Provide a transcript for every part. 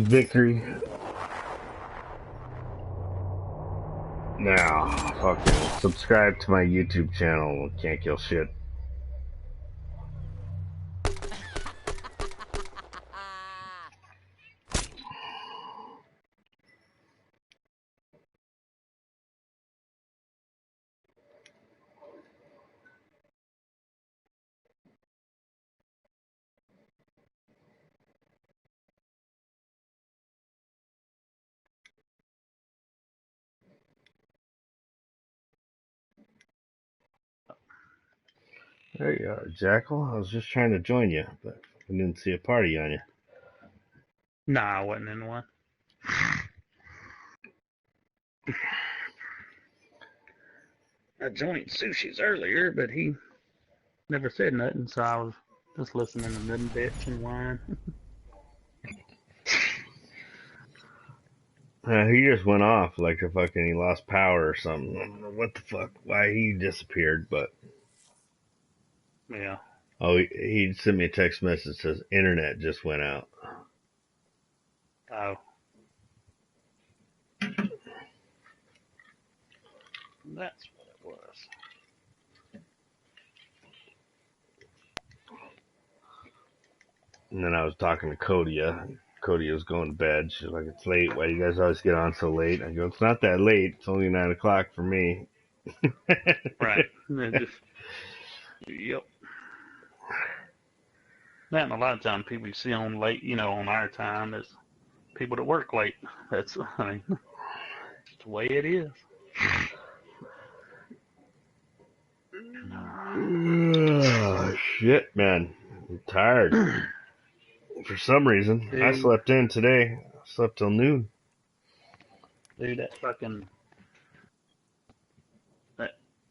Victory. Now, fucking subscribe to my YouTube channel. Can't kill shit. There you are, Jackal. I was just trying to join you, but I didn't see a party on you. Nah, I wasn't in one. I joined Sushi's earlier, but he never said nothing, so I was just listening to them bitch and whine. He just went off like a fucking he lost power or something. I don't know what the fuck, why he disappeared, but Yeah. oh, he sent me a text message that says internet just went out. Oh. That's what it was. And then I was talking to Kodia. Kodia was going to bed. She's like, "It's late. Why do you guys always get on so late?" I go, "It's not that late. It's only 9 o'clock for me." Right. Just, yep. That and a lot of times people you see on late, on our time, is people that work late. That's, I mean, it's the way it is. Oh, shit, man. I'm tired. For some reason, I Dude, slept in today. I slept till noon. that fucking,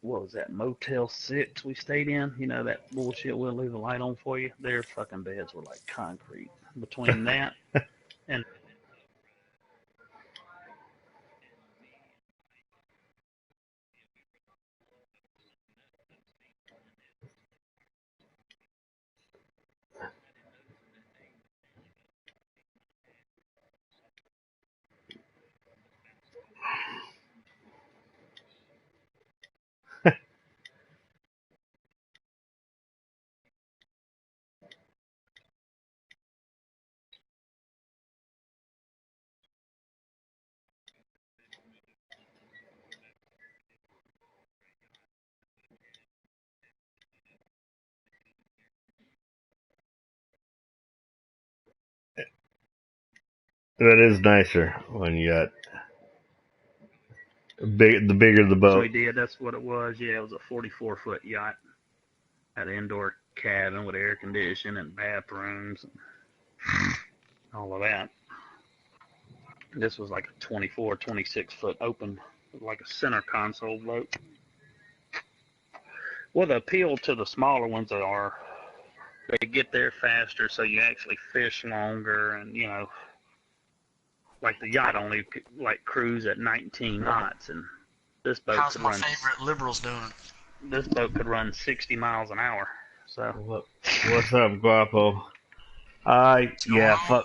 what was that, Motel 6 we stayed in? You know, that bullshit, we'll leave the light on for you. Their fucking beds were like concrete. Between that and That is nicer when you got the bigger the so boat. we did, that's what it was. Yeah, it was a 44-foot yacht. Had an indoor cabin with air conditioning and bathrooms and all of that. This was like a 24, 26-foot open, like a center console boat. Well, the appeal to the smaller ones are they get there faster, so you actually fish longer, and like the yacht only like cruise at 19 knots, and this boat How's could my run. favorite liberals doing? This boat could run 60 miles an hour. So What's up, Guapo? What's going Yeah, on?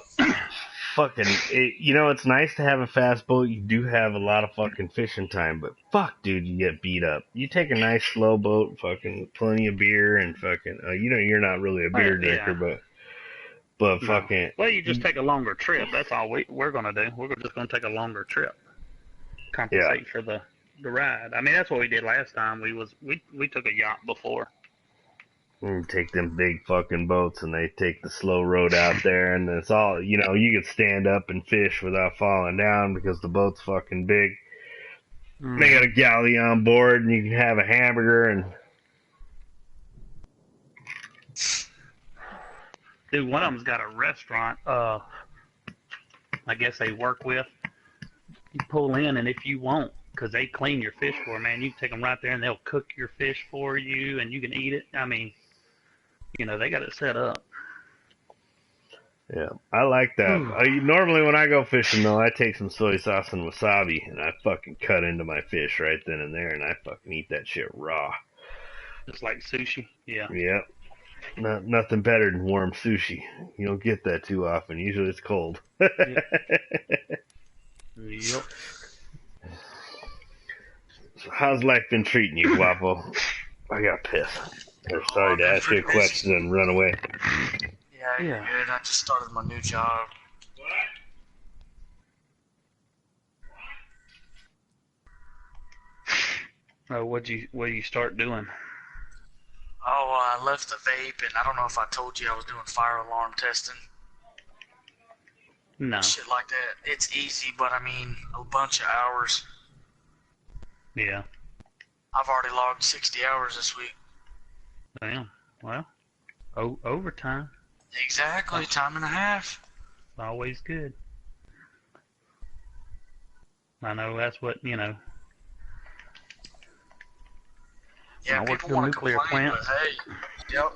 fucking. It's nice to have a fast boat. You do have a lot of fucking fishing time, but fuck, dude, you get beat up. You take a nice slow boat, fucking plenty of beer, and fucking. You're not really a beer drinker, yeah, but no. fucking. Well, you just take a longer trip. That's all we're gonna do. We're just gonna take a longer trip, Yeah. compensate for the ride. I mean, that's what we did last time. We took a yacht before. And take them big fucking boats and they take the slow road out there and it's all, you could stand up and fish without falling down because the boat's fucking big. They got a galley on board and you can have a hamburger and Dude, one of them's got a restaurant. I guess they work with. You pull in, and if you want, because they clean your fish for you, man, you can take them right there, and they'll cook your fish for you, and you can eat it. I mean, they got it set up. yeah, I like that. Normally when I go fishing though, I take some soy sauce and wasabi and I fucking cut into my fish right then and there and I fucking eat that shit raw. Just like sushi. Yeah. Yep. Nothing better than warm sushi. You don't get that too often. Usually it's cold. Yep. So how's life been treating you, Guapo? I got pissed. I'm sorry to ask you a question and run away. Yeah, you're good. I just started my new job. What do you start doing? Oh, I left the vape, and I don't know if I told you I was doing fire alarm testing. No. Shit like that. It's easy, but I mean, a bunch of hours. Yeah. I've already logged 60 hours this week. Damn. Well, overtime. Exactly, time and a half. Always good. I know that's what, Yeah, I worked people in want to nuclear complain, plants. but hey, yep.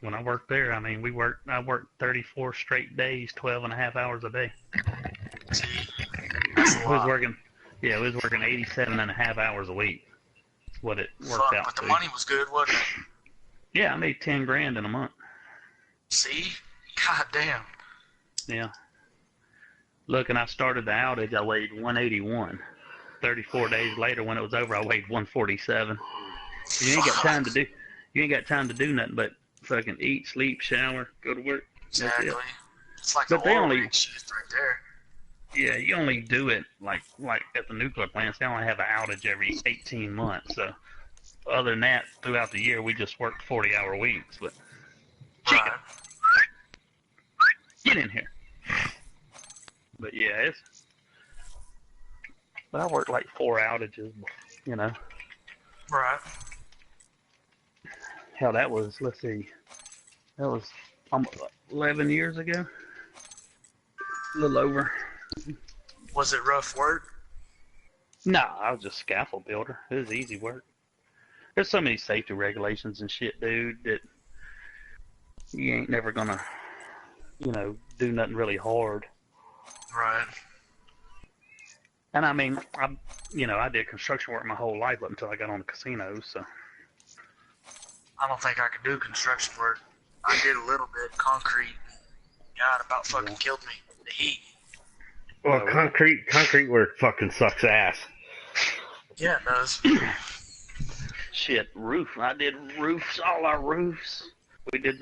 When I worked there, I mean, I worked 34 straight days, 12 and a half hours a day. See, that's a We was lot. working 87 and a half hours a week. That's what it worked Fuck, out but to. the money was good, wasn't it? Yeah, I made 10 grand in a month. See? God damn. Yeah. Look, and I started the outage, I weighed 181. 34 days later, when it was over, I weighed 147. You ain't got time to do nothing but fucking eat, sleep, shower, go to work. Exactly. That's it. It's like But the they oil only- rig shift right there. Yeah, you only do it like at the nuclear plants. They only have an outage every 18 months. So other than that, throughout the year, we just work 40-hour weeks. But chicken, Right. get in here. But yeah, But I worked like 4 outages. Right. Hell, that was, let's see, that was 11 years ago. A little over. Was it rough work? No, I was just a scaffold builder. It was easy work. There's so many safety regulations and shit, dude, that you ain't never gonna, do nothing really hard. Right. And I mean, I did construction work my whole life up until I got on the casinos, so. I don't think I could do construction work. I did a little bit concrete. God, about fucking killed me. The heat. Well, concrete work fucking sucks ass. Yeah, it does. Shit, roof. I did roofs, all our roofs. We did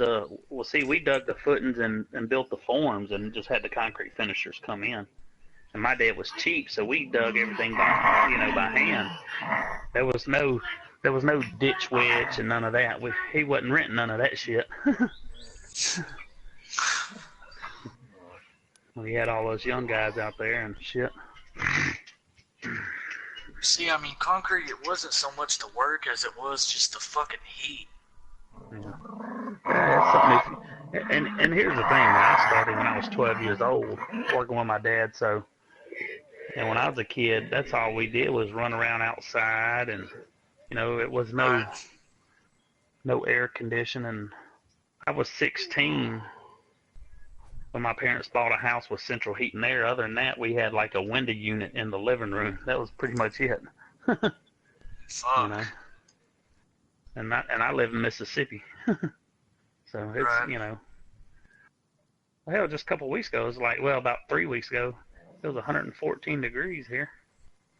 we dug the footings and built the forms and just had the concrete finishers come in. And my dad was cheap, so we dug everything by hand. There was no ditch wedge and none of that. He wasn't renting none of that shit. We had all those young guys out there and shit. See, I mean, concrete, it wasn't so much the work as it was just the fucking heat. Yeah, and here's the thing, I started when I was 12 years old, working with my dad, so, and when I was a kid, that's all we did was run around outside, and, it was no air conditioning. I was 16 when my parents bought a house with central heat and air. Other than that, we had like a window unit in the living room. That was pretty much it. Fuck. And I live in Mississippi. So it's, Right. Hell, just a couple of weeks ago, it was like, about 3 weeks ago, it was 114 degrees here.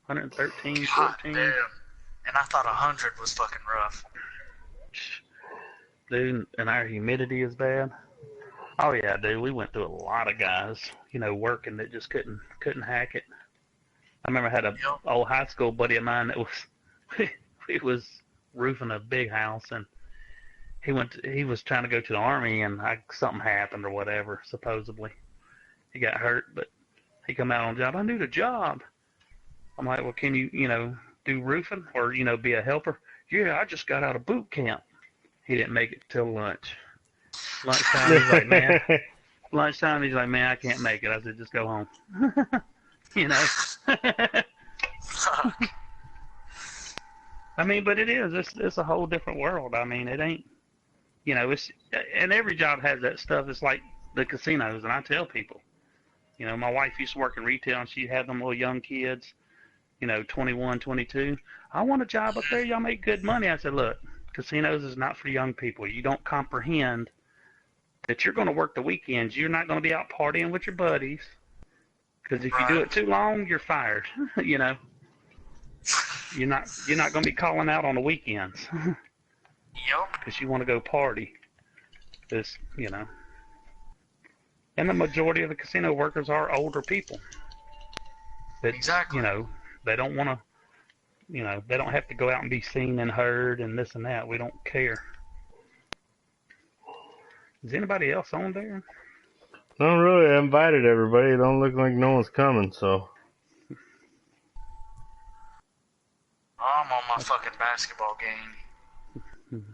113, God 14. damn. And I thought 100 was fucking rough. Dude, and our humidity is bad. Oh yeah, dude, we went through a lot of guys, working that just couldn't hack it. I remember I had a old high school buddy of mine that he was roofing a big house, and he was trying to go to the Army, and something happened or whatever, supposedly. He got hurt, but he come out on the job. I need a job. I'm like, well, can you, do roofing or, be a helper? Yeah, I just got out of boot camp. He didn't make it till lunch. Lunchtime, he's like, man, I can't make it. I said, just go home. I mean, but it is. It's a whole different world. I mean, it ain't, it's, and every job has that stuff. It's like the casinos, and I tell people, my wife used to work in retail, and she had them little young kids, 21, 22. I want a job up there. Y'all make good money. I said, look, casinos is not for young people. You don't comprehend that you're going to work the weekends. You're not going to be out partying with your buddies. Because if you do it too long, you're fired. You know, you're not going to be calling out on the weekends. Yep. Because you want to go party. This, you know. And the majority of the casino workers are older people. That, Exactly. You know, they don't want to, you know, they don't have to go out and be seen and heard and this and that. We don't care. Is anybody else on there? No, really, I invited everybody. It don't look like no one's coming, so. I'm on my fucking basketball game.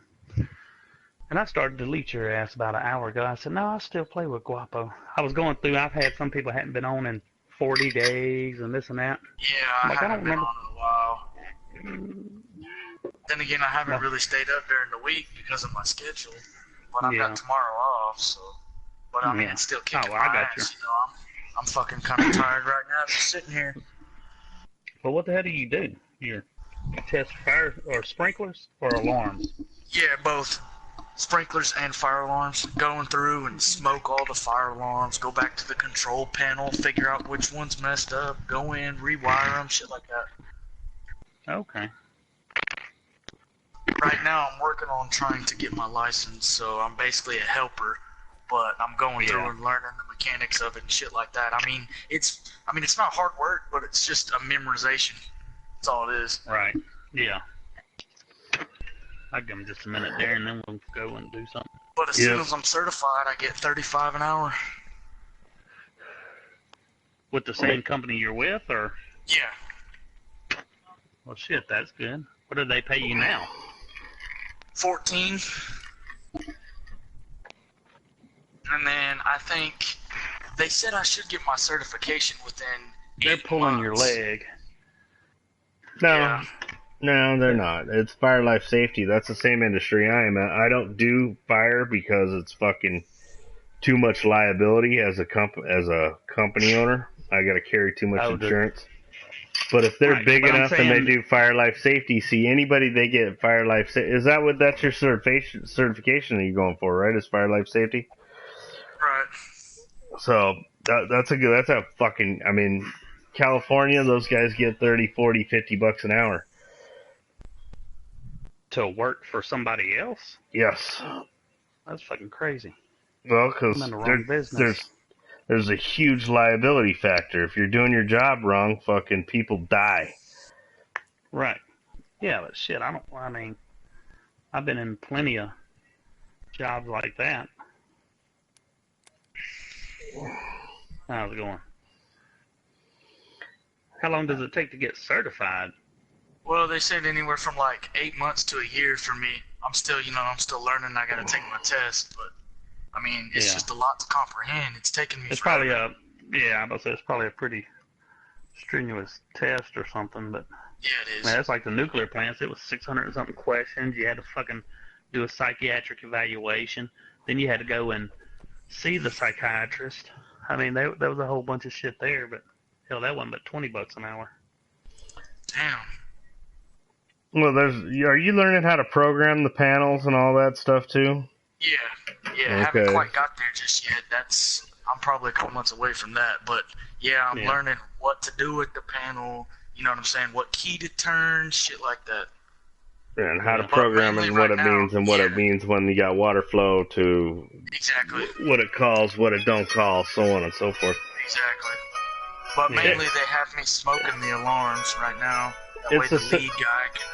And I started to delete your ass about an hour ago. I said, no, I still play with Guapo. I was going through, I've had some people hadn't been on in 40 days and this and that. Yeah, Like, I haven't don't been remember. on in a while. Then again, I haven't really stayed up during the week because of my schedule. But I've Yeah. got tomorrow off, so. But I mean, Yeah. it's still kicking Oh, well, I my got ass. You know, I'm fucking kind of tired right now, just sitting here. But what the hell do? You test fire or sprinklers or alarms? Yeah, both sprinklers and fire alarms. Going through and smoke all the fire alarms. Go back to the control panel, figure out which one's messed up. Go in, rewire them, shit like that. Okay. Right now, I'm working on trying to get my license, so I'm basically a helper. But I'm going through Yeah. and learning the mechanics of it and shit like that. I mean, it's not hard work, but it's just a memorization. That's all it is. Right. Yeah. I'll give them just a minute there, and then we'll go and do something. But as soon as I'm certified, I get $35 an hour. With the same company you're with, or? Yeah. Well, shit, that's good. What do they pay you now? 14. And then I think they said I should get my certification within. They're 8 pulling your months. leg. No. Yeah. No, they're not. It's fire life safety. That's the same industry I am at. I don't do fire because it's fucking too much liability as a company owner. I got to carry too much insurance. But if they're Right, big but I'm enough and they saying- do fire life safety, see anybody they get fire life safety. Is that what that's your certification that you're going for, right? Is fire life safety? Right. So that's a fucking, I mean, California, those guys get 30, 40, 50 bucks an hour. To work for somebody else? Yes. That's fucking crazy. Well, because I'm in the wrong business. there's a huge liability factor. If you're doing your job wrong, fucking people die. Right. Yeah, but shit, I mean, I've been in plenty of jobs like that. How's it going? How long does it take to get certified? Well, they said anywhere from like 8 months to a year for me. I'm still learning. I got to take my test, but I mean, it's Yeah. just a lot to comprehend. It's taking me It's forever. probably I'm about to say it's probably a pretty strenuous test or something, but Yeah, it is. man, that's like the nuclear plants. It was 600 and something questions. You had to fucking do a psychiatric evaluation. Then you had to go and see the psychiatrist. I mean, there was a whole bunch of shit there, but hell, that wasn't but $20 an hour. Damn. Well, are you learning how to program the panels and all that stuff too? Yeah. Okay. Haven't quite got there just yet. I'm probably a couple months away from that, but yeah, I'm Yeah. learning what to do with the panel. You know what I'm saying? What key to turn, shit like that. And how to But program mainly and what right it now, means and what it yeah. means when you got water flow to Exactly. what it calls, what it don't call, so on and so forth. Exactly. But Yeah. mainly they have me smoking the alarms right now. That way It's a the lead guy can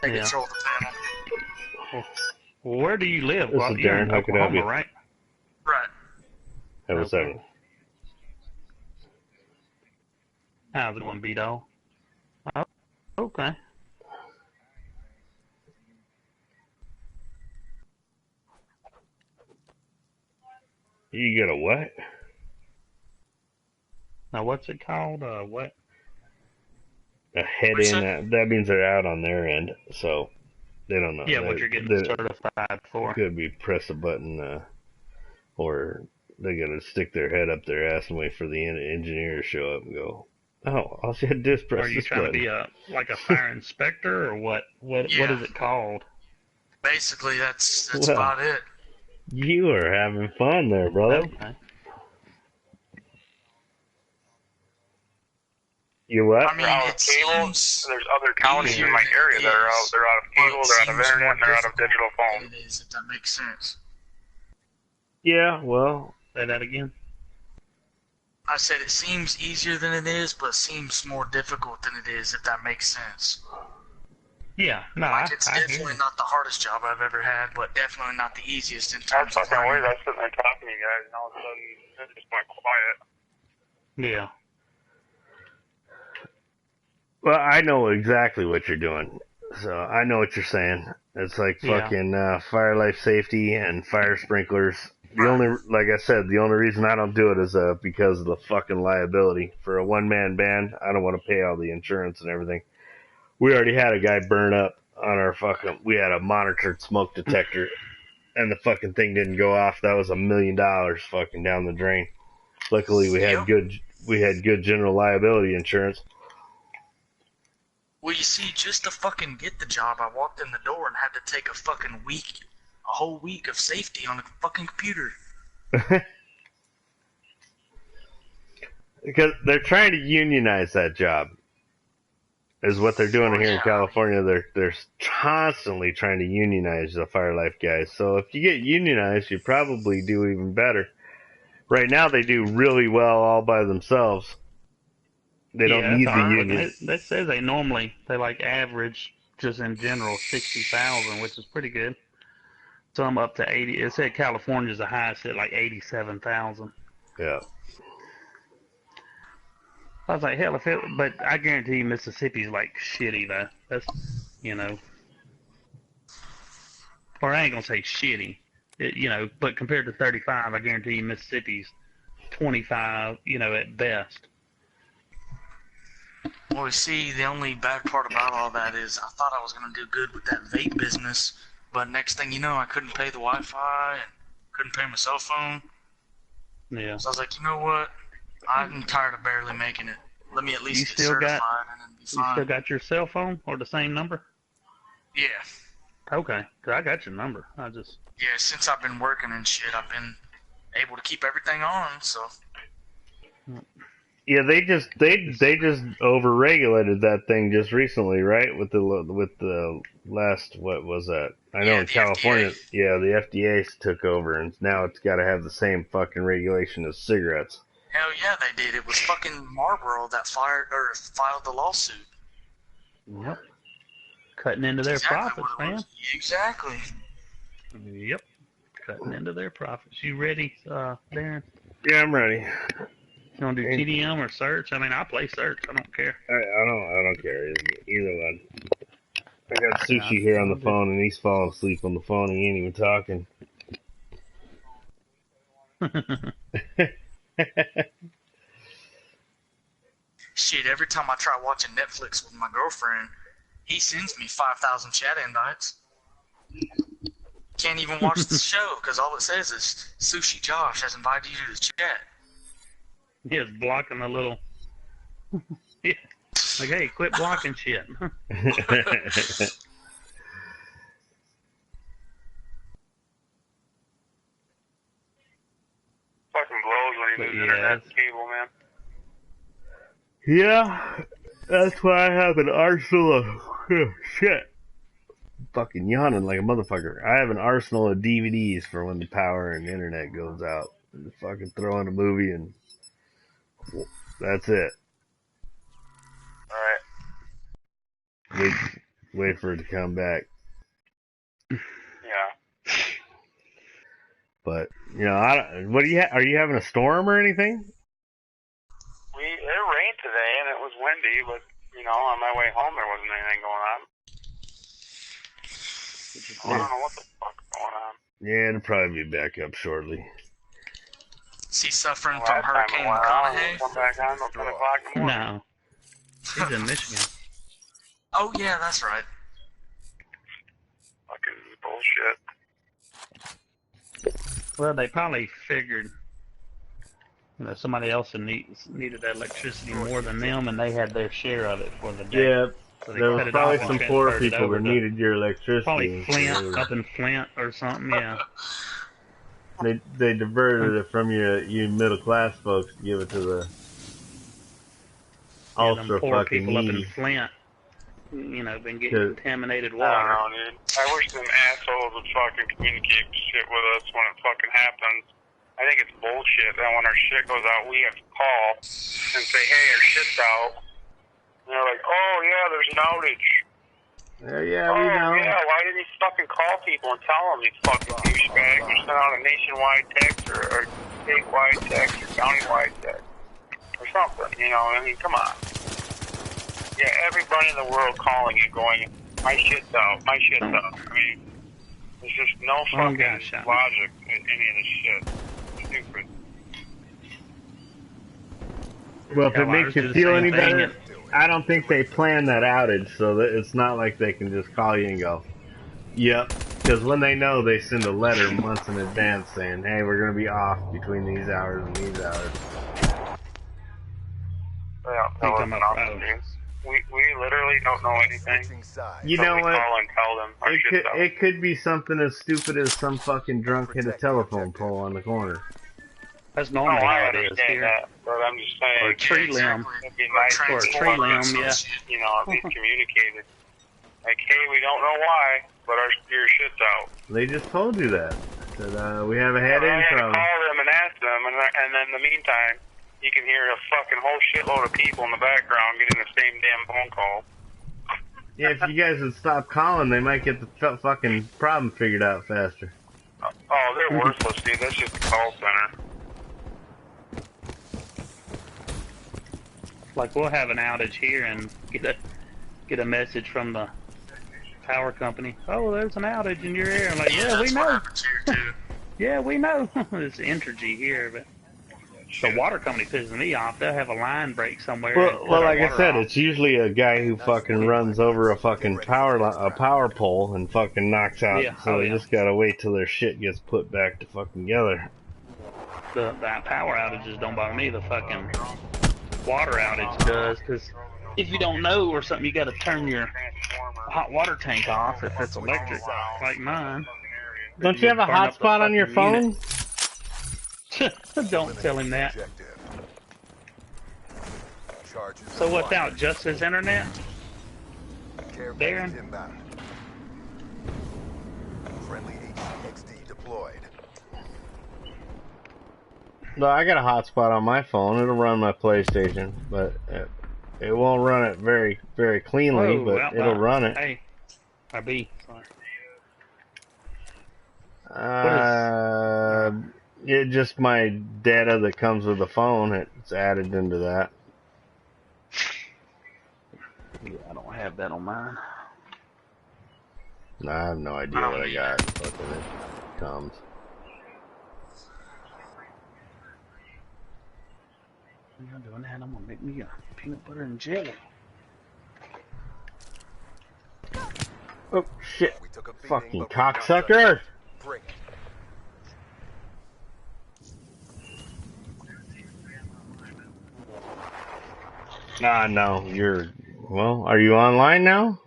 take Yeah. control of the panel. Well, where do you live? This is You're in Darren. How can I help Oklahoma, you? right? Right. Have a Okay. second. How's it going, B-Dog? Oh, okay. You get a what? Now, what's it called? What? A head What'd you in. That means they're out on their end, so they don't know. Yeah, what They- you're getting they- certified for. Could be press a button, or they gotta stick their head up their ass and wait for the engineer to show up and go, oh, all you had to do is press Are you this trying button. to be like a fire inspector or what? What Yeah. is it called? Basically, that's Well, about it. You are having fun there, brother. Okay. You what? I mean, They're out of it cable. seems There's other counties in my easier area than that it are out. is, They're out of but cable. it They're out of seems internet. more And they're out of difficult digital phone. than it is, if that makes sense. Yeah, well, Say that again. I said it seems easier than it is, but seems more difficult than it is, if that makes sense. Yeah. No, Like, it's I hear definitely you. not the hardest job I've ever had, but definitely not the easiest in That's terms of fucking weird. learning. I was sitting there talking to you guys, and all of a sudden it just went quiet. Yeah. well, I know exactly what you're doing. So I know what you're saying. It's like Yeah. fucking fire life safety and fire sprinklers. The Right. only, like I said, the only reason I don't do it is because of the fucking liability. For a one-man band, I don't want to pay all the insurance and everything. We already had a guy burn up on our fucking. We had a monitored smoke detector, and the fucking thing didn't go off. That was $1 million fucking down the drain. Luckily, we had Yep. good general liability insurance. Well, you see, just to fucking get the job, I walked in the door and had to take a whole week of safety on the fucking computer. Because they're trying to unionize that job, is what they're doing Oh, here in yeah. California. They're constantly trying to unionize the fire life guys. So if you get unionized, you probably do even better. Right now, they do really well all by themselves. They don't Yeah, need that's the all right. union. They say they like average just in general 60,000, which is pretty good. Some up to 80. It said California's the highest at like 87,000. Yeah. I was like, hell, but I guarantee you Mississippi's like shitty though. That's, or I ain't gonna say shitty, but compared to 35, I guarantee you Mississippi's 25, at best. Well, you see, the only bad part about all that is I thought I was going to do good with that vape business, but next thing you know, I couldn't pay the Wi-Fi and couldn't pay my cell phone. Yeah. So I was like, you know what? I'm tired of barely making it. Let me at least You get still got- certified and then be You still fine. got your cell phone or the same number? Yeah. Okay, 'cause I got your number. I just. Yeah, since I've been working and shit, I've been able to keep everything on, so. Yeah, they just overregulated that thing just recently, right? With the last, what was that? I know Yeah, in the California, FDA. yeah, the FDA took over, and now it's got to have the same fucking regulation as cigarettes. Hell yeah, they did. It was fucking Marlboro that filed the lawsuit. Yep. Cutting into their Exactly profits, what it man. was. Exactly. Yep. Cutting into their profits. You ready, Darren? Yeah, I'm ready. You want to do Hey. TDM or search? I mean, I play search. I don't care. I don't care either one. I got Sushi Yeah, here on the I'll do- phone, and he's falling asleep on the phone. He ain't even talking. Shit, every time I try watching Netflix with my girlfriend, he sends me 5,000 chat invites. Can't even watch the show because all it says is Sushi Josh has invited you to the chat. He is blocking a little. Yeah. Like, hey, quit blocking shit. Fucking blows when But you lose yeah, internet it's- cable, man. Yeah, that's why I have an arsenal of shit. Fucking yawning like a motherfucker. I have an arsenal of DVDs for when the power and internet goes out. Just fucking throw in a movie and that's it. Alright. Wait for it to come back. Yeah. But what do you are you having a storm or anything? It rained today and it was windy, but on my way home there wasn't anything going on. I don't know what the fuck's going on. Yeah, it'll probably be back up shortly. Is he suffering Last from time Hurricane it went on, it McConaughey? come back on till 10 o'clock in the morning. No. He's in Michigan. Oh yeah, that's right. Fucking bullshit. Well, they probably figured, somebody else needed that electricity more than them, and they had their share of it for the day. Yeah, So they There cut was it probably off some and poor transferred it people over that to needed your electricity. probably so they Flint, were- up in Flint or something, yeah. They diverted it from you middle class folks to give it to the Yeah, them ultra poor fucking people up in needy. Flint, you know, been getting 'Cause- contaminated I water. don't know, dude. I wish them assholes would fucking communicate shit with us when it fucking happens. I think it's bullshit that when our shit goes out, we have to call and say, hey, our shit's out. And they're like, oh, yeah, there's an outage. Yeah, we know. Yeah, why didn't you fucking call people and tell them, you fucking douchebag, or send out a nationwide text or statewide text or countywide text or something, you know? I mean, come on. Yeah, everybody in the world calling you going, my shit's out, my shit's out. I mean, there's just no fucking logic in any of this shit. Stupid. Well, if it Hell, makes ours you do the feel same any thing, better, I don't think they planned that outage, so that it's not like they can just call you and go, yep. Because when they know, they send a letter months in advance saying, hey, we're going to be off between these hours and these hours. They don't tell us nothing, dude. We literally don't know anything. You So know we what? call and tell them our shit's out. It could be something as stupid as some fucking drunk hit a telephone pole on the corner. That's No, normally I how it is understand here. that, but I'm just saying. Or a tree limb. It'd be nice Or a if tree limb, yeah. you know, at least communicated. Like, hey, we don't know why, but your shit's out. They just told you that. Said, we have a head-in I had to problem. call them and ask them, and then in the meantime, you can hear a fucking whole shitload of people in the background getting the same damn phone call. Yeah, if you guys would stop calling, they might get the fucking problem figured out faster. Oh, they're worthless, dude. That's just a call center. Like, we'll have an outage here and get a message from the power company. Oh, there's an outage in your area. I'm like, yeah, we that's know. what happens here too. Yeah, we know. It's Entergy here, but the water company pisses me off. They'll have a line break somewhere. and cut Well, our like I water said, off. it's usually a guy who fucking runs over a fucking power pole and fucking knocks out. Yeah, So oh, they yeah. just gotta wait till their shit gets put back to fucking together. The power outages don't bother me. The fucking water outage does, because if you don't know or something, you got to turn your hot water tank off if it's electric, like mine. Don't you have a Burn up the hotspot on your fucking phone? unit. Don't tell him that. So what's out? Just his internet? Darren? Friendly HCXD deployed. No, I got a hotspot on my phone. It'll run my PlayStation, but it won't run it very, very cleanly, Whoa, but outbound. it'll run it. Hey, RB, sorry. It just my data that comes with the phone. It's added into that. Yeah, I don't have that on mine. No, I have no idea what I got. Fucking it comes. When you're doing that, I'm gonna make me a peanut butter and jelly. Oh shit! We took a beating, Fucking but we're not cocksucker! done. Bring it. Ah, no, you're. Well, are you online now?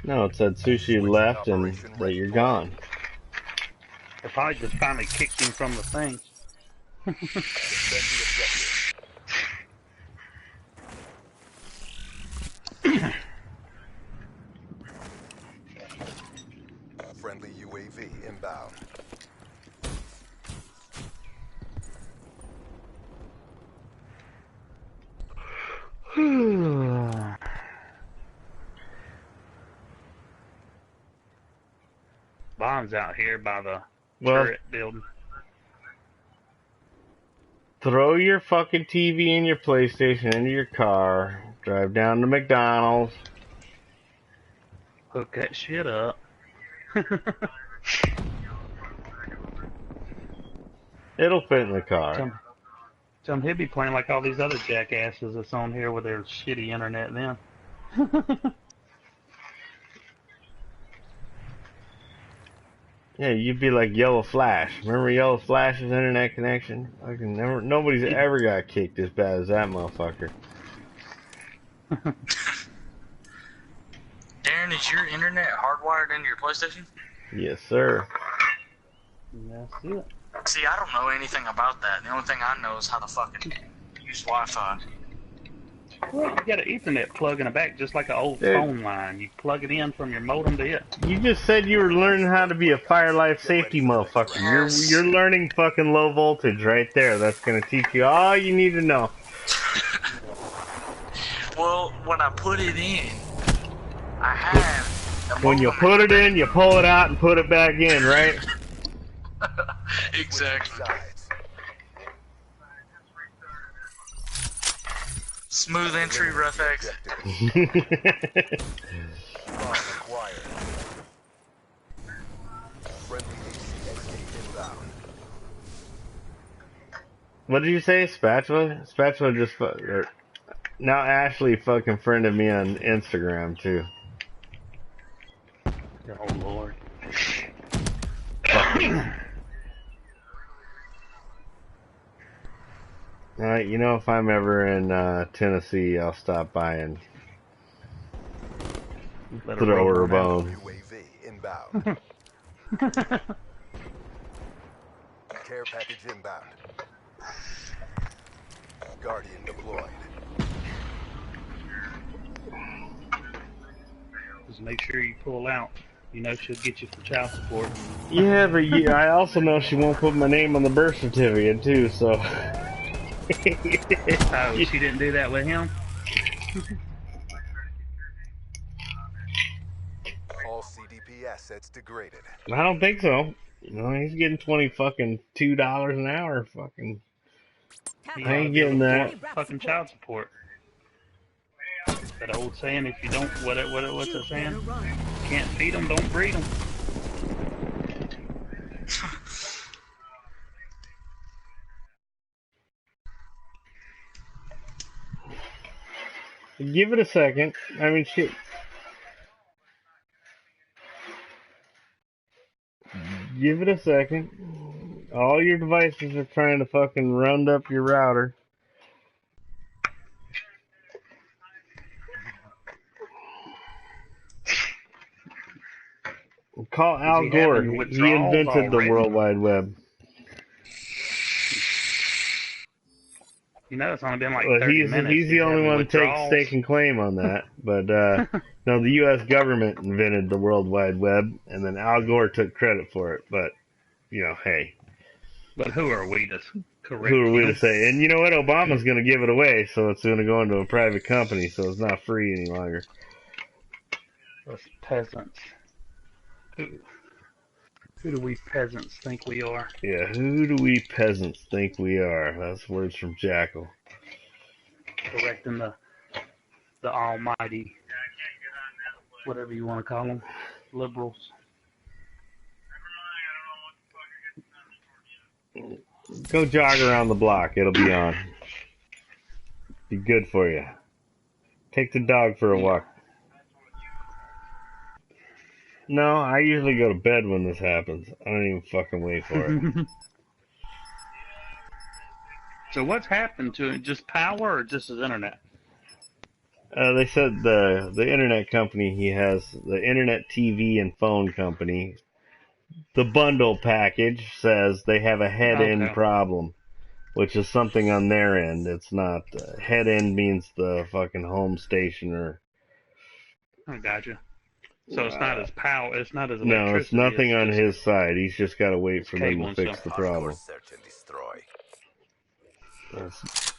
No, it said Sushi left and that you're gone. I probably just finally kicked him from the thing. Defend the objective. Friendly UAV inbound. Bombs out here by the Well, turret building. throw your fucking TV and your PlayStation into your car. Drive down to McDonald's. Hook that shit up. It'll fit in the car. Tell him he'll be playing like all these other jackasses that's on here with their shitty internet then. Yeah, you'd be like Yellow Flash. Remember Yellow Flash's internet connection? Fucking never, nobody's ever got kicked as bad as that motherfucker. Darren, is your internet hardwired into your PlayStation? Yes, sir. That's it. See, I don't know anything about that. The only thing I know is how to fucking use Wi-Fi. Well, you got an Ethernet plug in the back, just like an old Dude. phone line. You plug it in from your modem to it. You just said you were learning how to be a fire life safety motherfucker. Yes. You're learning fucking low voltage right there. That's gonna teach you all you need to know. Well, when I put it in, I have the When you modem- put it in, you pull it out and put it back in, right? Exactly. Sides. Smooth entry, rough exit. Objective. Bomb acquired. Friendly HCXD inbound. What did you say, Spatula? Spatula just now Ashley fucking friended me on Instagram too. Oh, Lord. You know, if I'm ever in Tennessee, I'll stop by and Let throw her a roll on bone. UAV inbound. out. Care package inbound. Guardian deployed. Just make sure you pull out. You know she'll get you for child support. Yeah, but I also know she won't put my name on the birth certificate too, so. Oh, she didn't do that with him? All CDP assets degraded. I don't think so. You know, he's getting $22 an hour. Fucking, He I ain't ought to be getting able to that. afford fucking child support. That old saying, if you don't, what's that saying? Can't feed them, don't breed them. Give it a second. I mean, shit. Give it a second. All your devices are trying to fucking round up your router. Call Al he Gore. having He withdrawals invented the already? World Wide Web. You know, it's only been like Well, 30 he's minutes. the only having one to take withdrawals. stake and claim on that. But no, the U.S. government invented the World Wide Web, and then Al Gore took credit for it. But you know, hey, But who are we to correct who are we him? to say? And you know what? Obama's going to give it away, so it's going to go into a private company, so it's not free any longer. Us peasants. Who do we peasants think we are? Yeah, who do we peasants think we are? That's words from Jackal. Correcting the almighty, whatever you want to call them, liberals. Go jog around the block. It'll be on. Be good for you. Take the dog for a walk. No, I usually go to bed when this happens. I don't even fucking wait for it. So what's happened to it? Just power or just his internet? They said the internet company he has, the internet TV and phone company, the bundle package says they have a head-end Okay. problem, which is something on their end. It's not, head-end means the fucking home station or... I gotcha. So it's not his power. It's not his No, electricity. it's nothing on just his side. He's just got to wait for them cable to and fix stuff. the Hardcore problem. search and destroy. That's-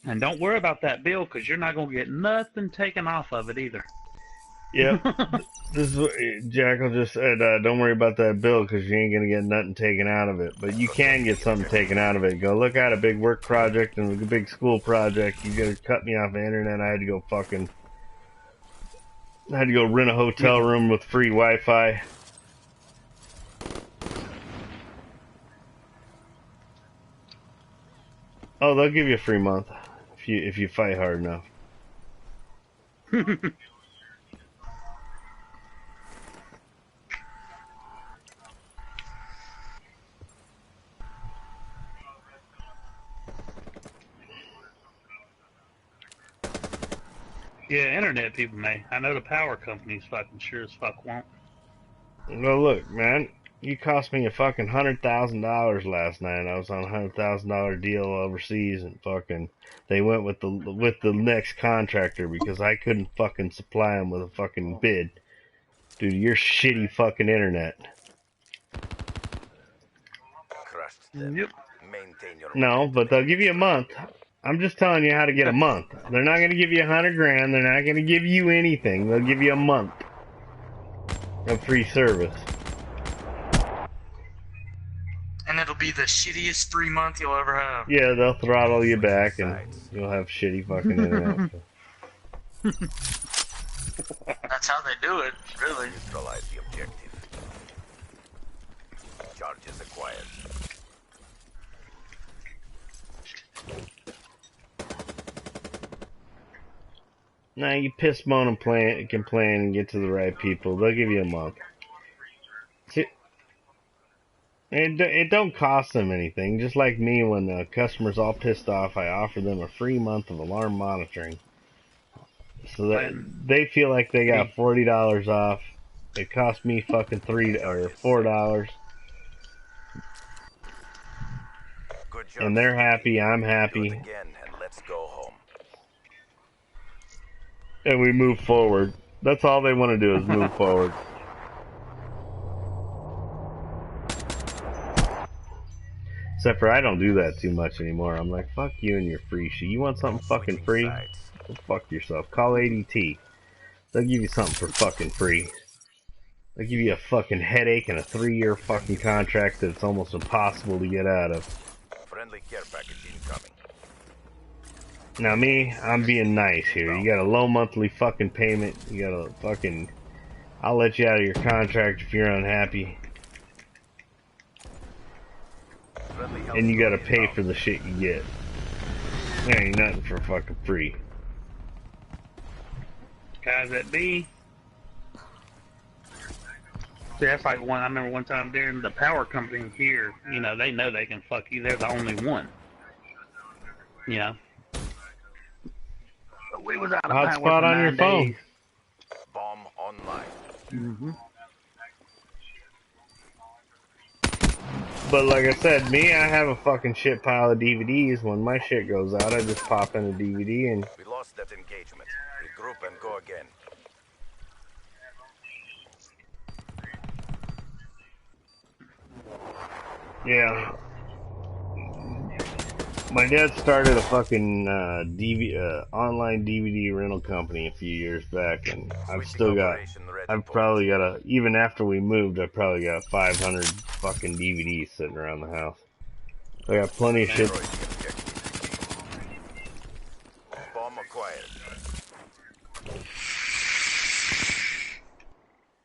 And don't worry about that bill, because you're not going to get nothing taken off of it either. Yep. This is what Jackal just said. Don't worry about that bill because you ain't gonna get nothing taken out of it. But you can get something taken out of it. Go look at a big work project and a big school project. You gotta cut me off the internet. I had to go rent a hotel room with free Wi-Fi. Oh, they'll give you a free month if you fight hard enough. Yeah, internet people may. I know the power companies fucking sure as fuck won't. Well, look, man, you cost me a fucking $100,000 last night. I was on a $100,000 deal overseas, and fucking they went with the next contractor because I couldn't fucking supply them with a fucking bid due to your shitty fucking internet. Crushed them. Yep. Maintain your No, momentum but they'll in the give you a next month. I'm just telling you how to get a month. They're not gonna give you $100,000. They're not gonna give you anything. They'll give you a month of free service. And it'll be the shittiest 3 month you'll ever have. Yeah, they'll throttle you back, and you'll have shitty fucking internet. That's how they do it, really. Neutralize the objective. Charges acquired. Now you piss, moan, and complain and get to the right people. They'll give you a month. See, it don't cost them anything. Just like me, when the customer's all pissed off, I offer them a free month of alarm monitoring. So that they feel like they got $40 off. It cost me fucking $3 or $4. Good job. And they're happy, I'm Do it happy, again and let's go home. and we move forward. That's all they want to do is move forward. Except for I don't do that too much anymore. I'm like, fuck you and your free shit. You want something fucking Switching free? sides. Go fuck yourself. Call ADT. They'll give you something for fucking free. They'll give you a fucking headache and a 3-year fucking contract that's almost impossible to get out of. Friendly care package incoming. Now me, I'm being nice here. You got a low monthly fucking payment. You got a fucking... I'll let you out of your contract if you're unhappy. Friendly And you gotta health pay inbound. for the shit you get. There ain't nothing for fucking free. Guys that be. See, that's like one. I remember one time during the power company here. You know, they know they can fuck you. They're the only one. You know. But we was out of power Hotspot for on your 9 phone. days. Bomb online. Mm-hmm. But like I said, me, I have a fucking shit pile of DVDs. When my shit goes out, I just pop in a DVD and... We lost that engagement. Regroup and go again. Yeah. My dad started a fucking online DVD rental company a few years back, and I've Switching still got... operation ready I've point. probably got even after we moved, I probably got 500 fucking DVDs sitting around the house. I got plenty of shit. Destroy the objective. Bomb acquired.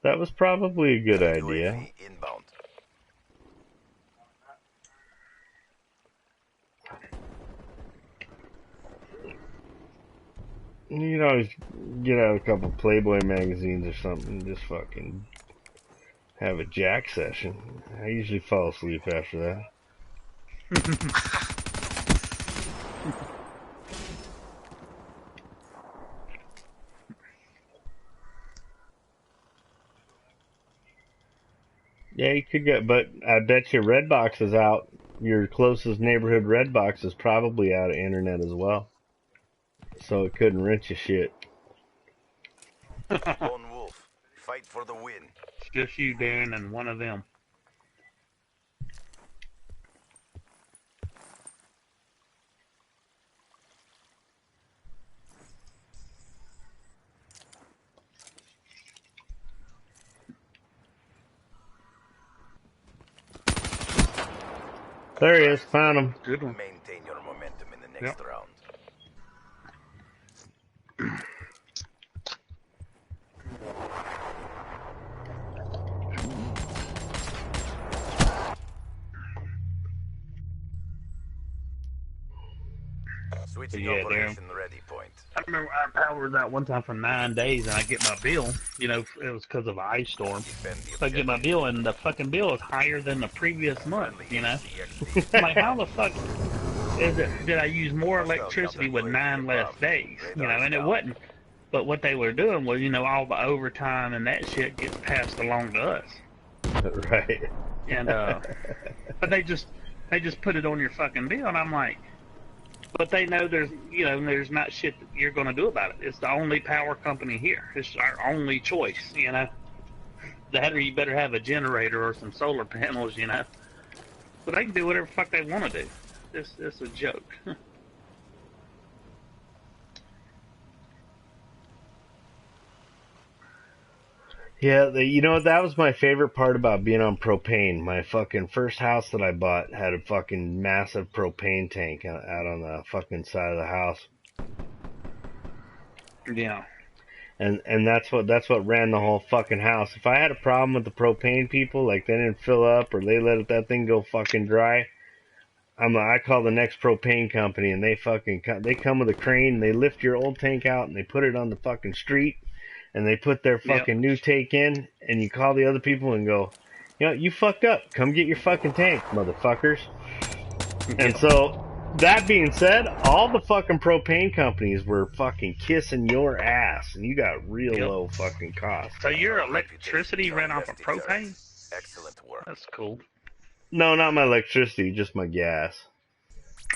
That was probably a good idea. UAV inbound. You can always get out a couple Playboy magazines or something, just fucking have a jack session. I usually fall asleep after that. Yeah, you could get, but I bet your Redbox is out. Your closest neighborhood Redbox is probably out of internet as well. So it couldn't rent you shit. Lone Wolf. Fight for the win. It's just you, Darren, and one of them. There he is, found him. Good one. Maintain your momentum in the next round. Switching Yeah, operation ready point. I remember our power was out one time for 9 days, and I get my bill. You know, it was because of an ice storm. Defend the So I get my bill, and the fucking bill is higher than the previous month. You know, I'm like, how the fuck is it? Did I use more electricity with 9 less days? You know, and it wasn't. But what they were doing was, all the overtime and that shit gets passed along to us. Right. And but they just put it on your fucking bill, and I'm like, but they know there's not shit that you're gonna do about it. It's the only power company here. It's our only choice, That or you better have a generator or some solar panels, But they can do whatever the fuck they want to do. It's a joke. Yeah, you know what? That was my favorite part about being on propane. My fucking first house that I bought had a fucking massive propane tank out on the fucking side of the house. Yeah. And that's what ran the whole fucking house. If I had a problem with the propane people, like they didn't fill up or they let that thing go fucking dry, I call the next propane company and they come with a crane and they lift your old tank out and they put it on the fucking street. And they put their fucking new tank in, and you call the other people and go, you fucked up. Come get your fucking tank, motherfuckers. And so, that being said, all the fucking propane companies were fucking kissing your ass, and you got real low fucking costs. So your electricity ran off of propane? Excellent work. That's cool. No, not my electricity, just my gas.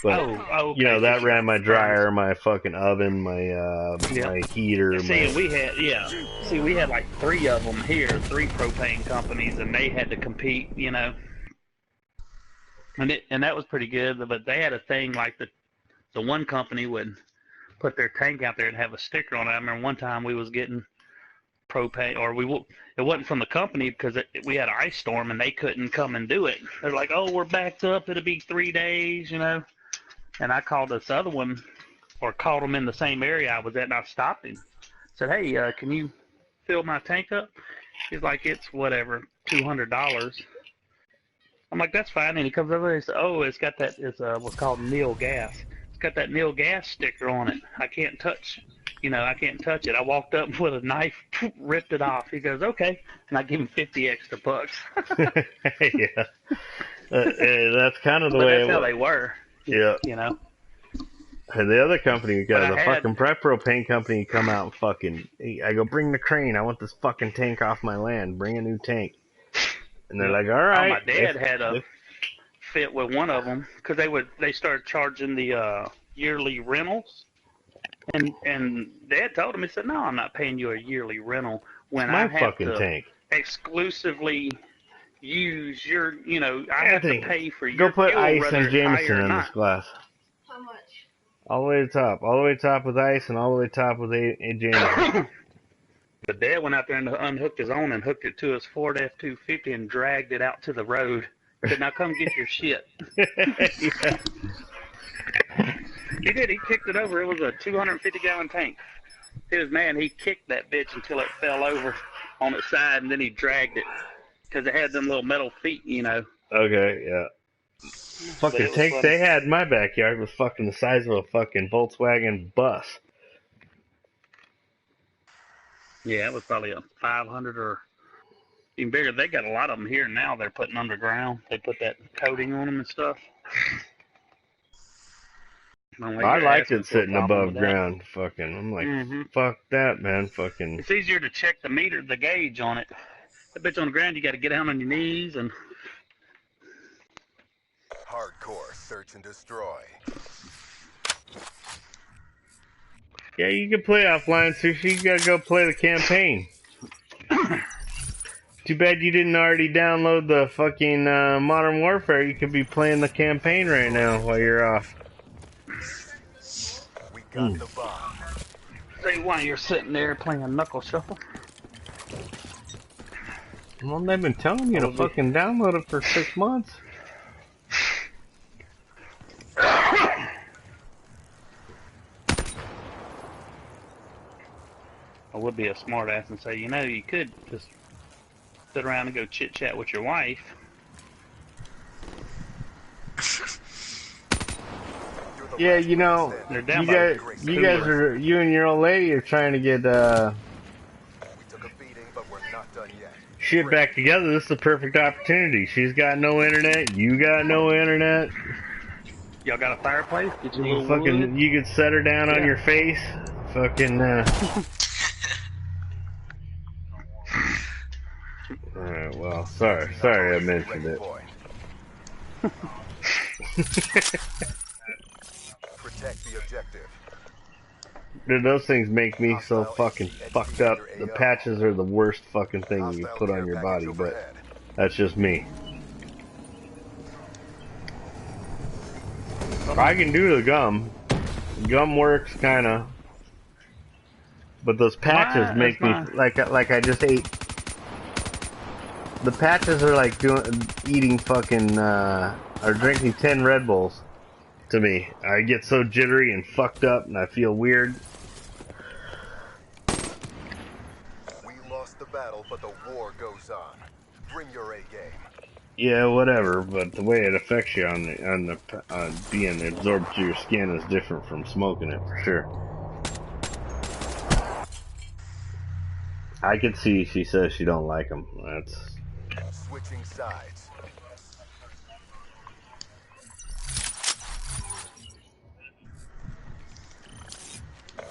But, okay. That ran my dryer, my fucking oven, my heater. We had like 3 of them here, 3 propane companies, and they had to compete, And that was pretty good, but they had a thing like the one company would put their tank out there and have a sticker on it. I remember one time we was getting propane, or it wasn't from the company because we had an ice storm and they couldn't come and do it. They're like, oh, we're backed up, it'll be 3 days, And I called this other one, or called them in the same area I was at, and I stopped him. Said, hey, can you fill my tank up? He's like, it's whatever, $200. I'm like, that's fine. And he comes over and he said, oh, it's got what's called Neil gas. It's got that Neil gas sticker on it. I can't touch it. I walked up with a knife, ripped it off. He goes, okay. And I give him 50 extra bucks. Yeah. That's kind of the way that's how they were. Yeah. And the other company, the fucking propane company, come out and fucking, I go, bring the crane. I want this fucking tank off my land. Bring a new tank. And they're like, all right. My dad had a fit with one of them because they started charging the yearly rentals. And Dad told him, he said, no, I'm not paying you a yearly rental when I have to tank. Exclusively use your, I have to pay for your Go put fuel, ice and Jameson in this glass. How much? All the way to the top. All the way to the top with ice and all the way to the top with a Jameson. But Dad went out there and unhooked his own and hooked it to his Ford F-250 and dragged it out to the road. Said, now come get your shit. Yeah. He did. He kicked it over. It was a 250-gallon tank. He was mad. He kicked that bitch until it fell over on its side, and then he dragged it because it had them little metal feet, Okay, yeah. Fucking tank they had in my backyard was fucking the size of a fucking Volkswagen bus. Yeah, it was probably a 500 or even bigger. They got a lot of them here now. They're putting underground. They put that coating on them and stuff. I liked it sitting above ground. Fucking, I'm like, fuck that, man. Fucking. It's easier to check the gauge on it. That bitch on the ground, you got to get down on your knees and. Hardcore search and destroy. Yeah, you can play offline, Sushi. You gotta go play the campaign. Too bad you didn't already download the fucking Modern Warfare. You could be playing the campaign right now while you're off. We got the bomb. See why you're sitting there playing Knuckle Shuffle. Well, they've been telling you to fucking download it for 6 months. I would be a smart ass and say, you could just sit around and go chit chat with your wife. Yeah, you and your old lady are trying to get shit back together. This is the perfect opportunity. She's got no internet. You got no internet. Y'all got a fireplace? Get your little fucking wood? You could set her down on your face. Fucking Alright, well, sorry I mentioned it. Protect the objective. Dude, those things make me so fucking fucked up. The patches are the worst fucking thing you put on your body, but that's just me. I can do the gum. Gum works, kinda. But those patches make me like I just ate. The patches are like eating fucking or drinking 10 Red Bulls to me. I get so jittery and fucked up, and I feel weird. We lost the battle, but the war goes on. Bring your A game. Yeah, whatever. But the way it affects you on being absorbed through your skin is different from smoking it for sure. I can see she says she don't like them. That's Switching sides.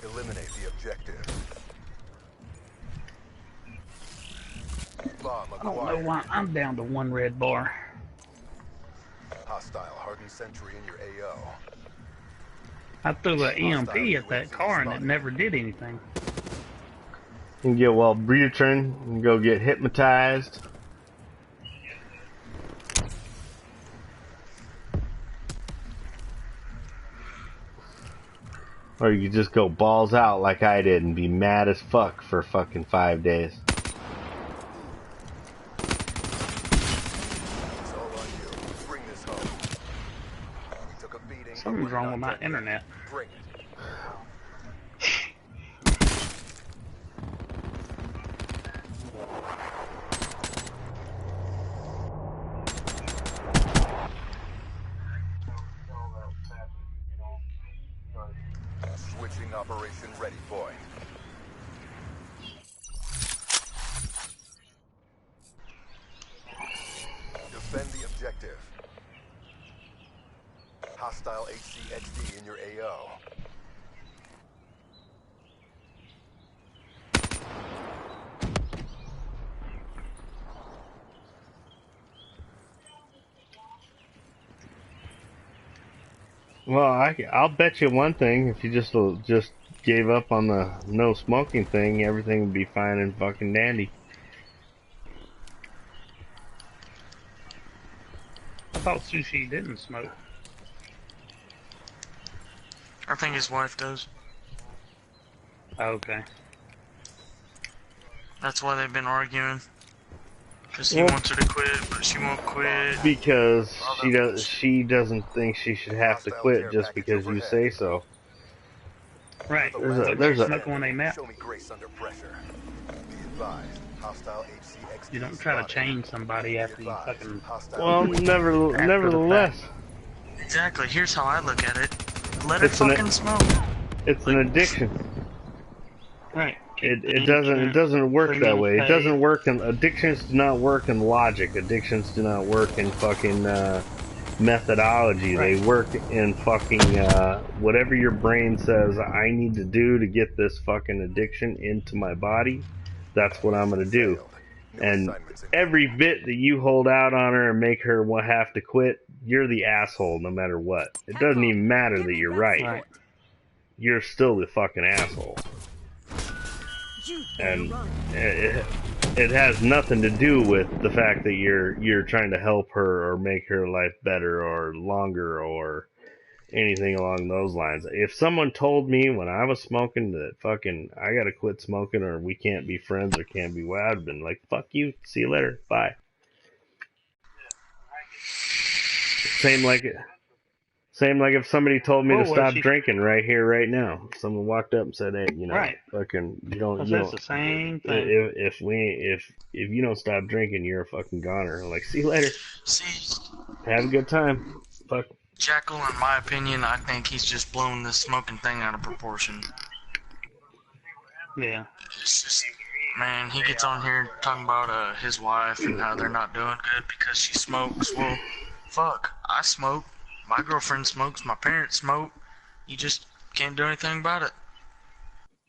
Eliminate the objective. Bomb I don't know acquired. why I'm down to 1 red bar. Hostile hardened sentry in your AO. I threw an EMP at that car and it never did anything. you can get Wellbutrin, you can go get hypnotized. Or you could just go balls out like I did and be mad as fuck for fucking 5 days. It's all on you. Bring this home. We took a beating. but Something's we're wrong not with my done internet. yet. Bring it. Switching operation ready point. Defend the objective. Hostile HCXD in your AO. Well, I'll bet you one thing. If you just gave up on the no smoking thing, everything would be fine and fucking dandy. I thought Sushi didn't smoke. I think his wife does. Okay. That's why they've been arguing. Because he wants her to quit, but she won't quit. Because she doesn't think she should have to quit just because you say so. Right. There's a smoking when they met. Show me grace under pressure. Be advised. Hostile HCXD. You don't try to change somebody after you fucking. well, nevertheless, Exactly, here's how I look at it. Let her It's an- fucking smoke. it's an addiction. Right. It doesn't work that way. It doesn't work in addictions do not work in logic. Addictions do not work in fucking methodology. Right. They work in fucking whatever your brain says I need to do to get this fucking addiction into my body. That's what I'm gonna do. And every bit that you hold out on her and make her have to quit, you're the asshole no matter what. It doesn't even matter that you're right. Right. You're still the fucking asshole. And it has nothing to do with the fact that you're trying to help her or make her life better or longer or anything along those lines. If someone told me when I was smoking that fucking I gotta quit smoking or we can't be friends or can't be well, I'd have been like, fuck you, see you later, bye. Same like if somebody told me to stop drinking right here, right now. Someone walked up and said, "Hey, Right. fucking, you don't." That's the same thing. If you don't stop drinking, you're a fucking goner. I'm like, see you later. See, Have a good time. Fuck. Jackal, in my opinion, I think he's just blown this smoking thing out of proportion. Yeah. It's just, man, he gets on here talking about his wife and how they're not doing good because she smokes. Well, fuck, I smoke. My girlfriend smokes. My parents smoke. You just can't do anything about it.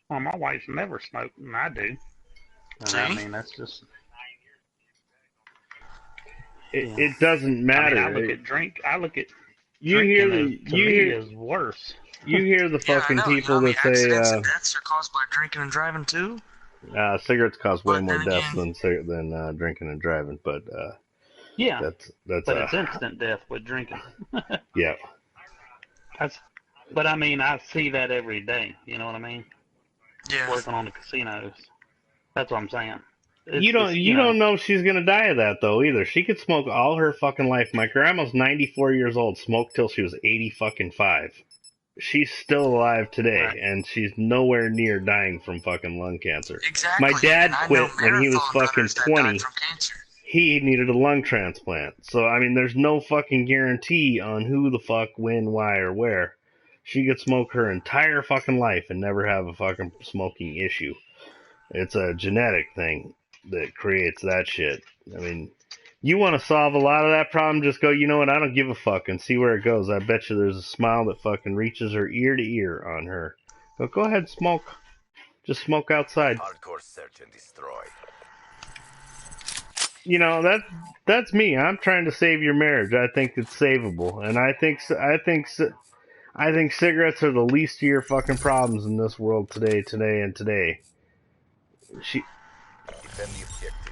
Well, my wife's never smoked, and I do. And I See? mean, that's just. it doesn't matter. I look at you hear drinking the you hear is worse. you hear the Yeah, I fucking know. people I mean, that say accidents and deaths are caused by drinking and driving too. cigarettes cause way But more then deaths again- than drinking and driving, but Yeah, that's but it's instant death with drinking. yeah. But I mean, I see that every day. You know what I mean? Yeah. Working on the casinos. That's what I'm saying. You don't know if she's gonna die of that though either. She could smoke all her fucking life. My grandma's 94 years old, smoked till she was 80 She's still alive today, Right. and she's nowhere near dying from fucking lung cancer. Exactly. My dad and I quit know when he was marathon fucking runners that 20. died from cancer. He needed a lung transplant. So I mean, there's no fucking guarantee on who the fuck, when, why, or where. She could smoke her entire fucking life and never have a fucking smoking issue. It's a genetic thing that creates that shit. I mean, you want to solve a lot of that problem, just go, you know what, I don't give a fuck, and see where it goes. I bet you there's a smile that fucking reaches her ear to ear on her. Go ahead, smoke. Just smoke outside. Hardcore search and destroy. You know, that's me. I'm trying to save your marriage. I think it's savable, and I think cigarettes are the least of your fucking problems in this world today. Defend the objectives.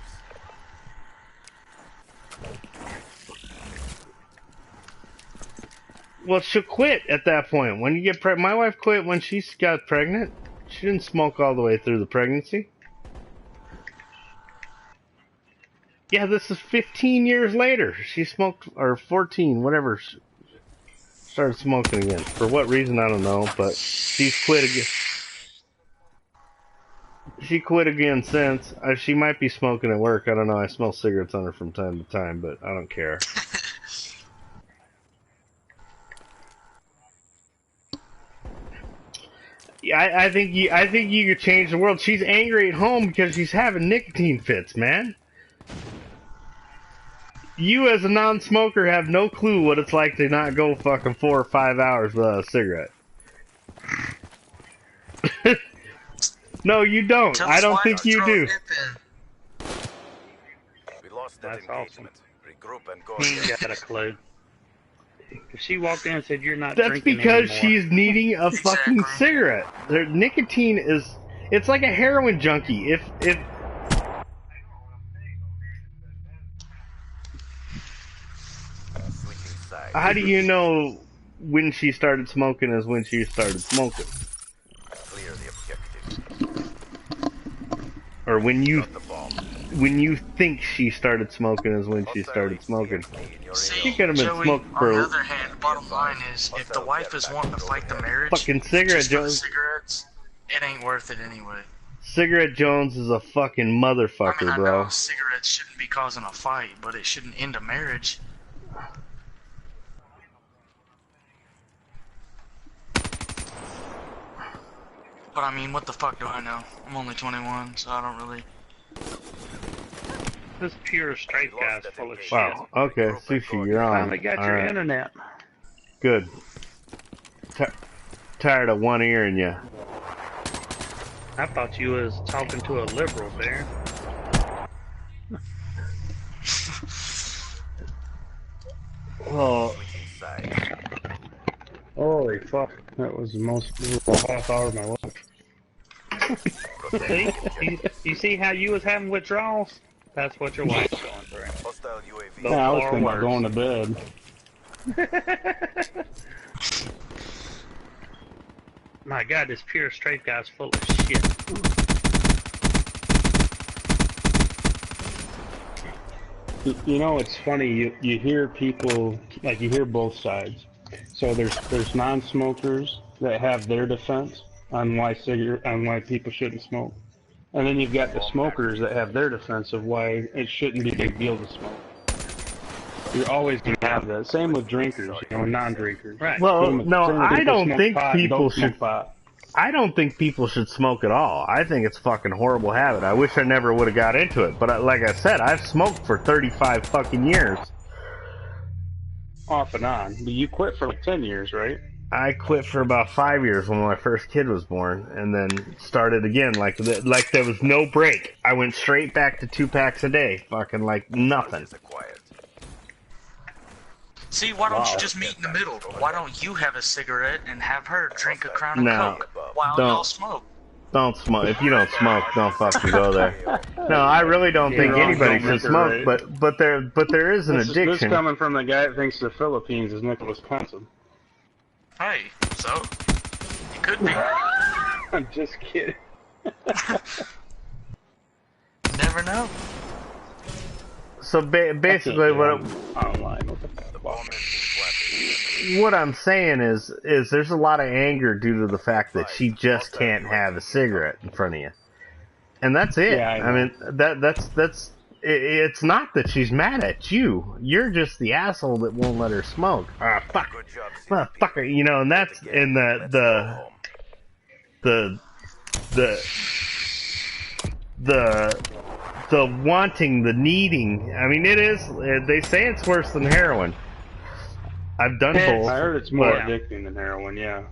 Well, she'll quit at that point. When you get pregnant, my wife quit when she got pregnant. She didn't smoke all the way through the pregnancy. Yeah, this is 15 years later. She smoked, or 14, whatever. Started smoking again. For what reason, I don't know, but she's quit again. She quit again since. She might be smoking at work. I don't know. I smell cigarettes on her from time to time, but I don't care. Yeah, I think you could change the world. She's angry at home because she's having nicotine fits, man. You as a non-smoker have no clue what it's like to not go fucking 4 or 5 hours without a cigarette. No, you don't. Tell I us don't why think you throw do. a dip in. We lost that That's awesome. engagement. Regroup and go He ain't again. got a clue. If she walked in and said, "You're not That's drinking because anymore," she's needing a fucking Exactly. cigarette. Their nicotine is, it's like a heroin junkie. If Switching sides. how do you know when she started smoking is when she started smoking? Clear the objective. Or when you Got the bomb. think she started smoking is when she started smoking. See, She could have been Joey, smoking on for- the other hand, the bottom line is, if the wife is wanting to fight the marriage, Fucking cigarette just for the Jones. cigarettes, it ain't worth it anyway. Cigarette Jones is a fucking I mean, motherfucker, I bro. know cigarettes shouldn't be causing a fight, but it shouldn't end a marriage. But I mean, what the fuck do I know? I'm only 21, so I don't really... this pure straight guy's full of shit. Wow. Okay, Sushi, you're on. Finally got All your right. internet. Good. Tired of one ear in you. I thought you was talking to a liberal there. Oh, Switching sides. Holy fuck. That was the most beautiful half hour of my life. See? You see how you was having withdrawals? That's what your wife's going through. Hostile UAV. Those Yeah, I was far thinking about worse. going to bed. My God, this pure straight guy's full of shit. You know, it's funny. You hear people, like, you hear both sides. So there's non-smokers that have their defense on why people shouldn't smoke, and then you've got the smokers that have their defense of why it shouldn't be a big deal to smoke. You're always gonna have that. Same with drinkers, and non-drinkers. Right. well, Same with no, I people don't smoke think pot and people don't smoke should. pot. I don't think people should smoke at all. I think it's a fucking horrible habit. I wish I never would have got into it. But like I said, I've smoked for 35 fucking years. Off and on. But you quit for like 10 years, right? I quit for about 5 years when my first kid was born, and then started again like there was no break. I went straight back to 2 packs a day, fucking like nothing. Is acquired. See, why don't Wow. you just meet in the middle? Why don't you have a cigarette and have her drink a Crown and No, Coke while don't. y'all smoke? Don't smoke. If you don't smoke, don't fucking go there. No, I really don't think wrong, anybody don't should make it smoke, right. but there is an This addiction. coming from the guy that thinks the Philippines is Nicholas Wisconsin. Hey, so? You could be. I'm just kidding. Never know. So basically, Online. What the fuck? what I'm saying is there's a lot of anger due to the fact that she just can't have a cigarette in front of you, and that's it. Yeah, I I mean, that's. It's not that she's mad at you. You're just the asshole that won't let her smoke. Ah, fuck, motherfucker. You know, and that's in the wanting, the needing. I mean, it is. They say it's worse than heroin. I've done both. I heard it's more but- addicting than heroin. Yeah,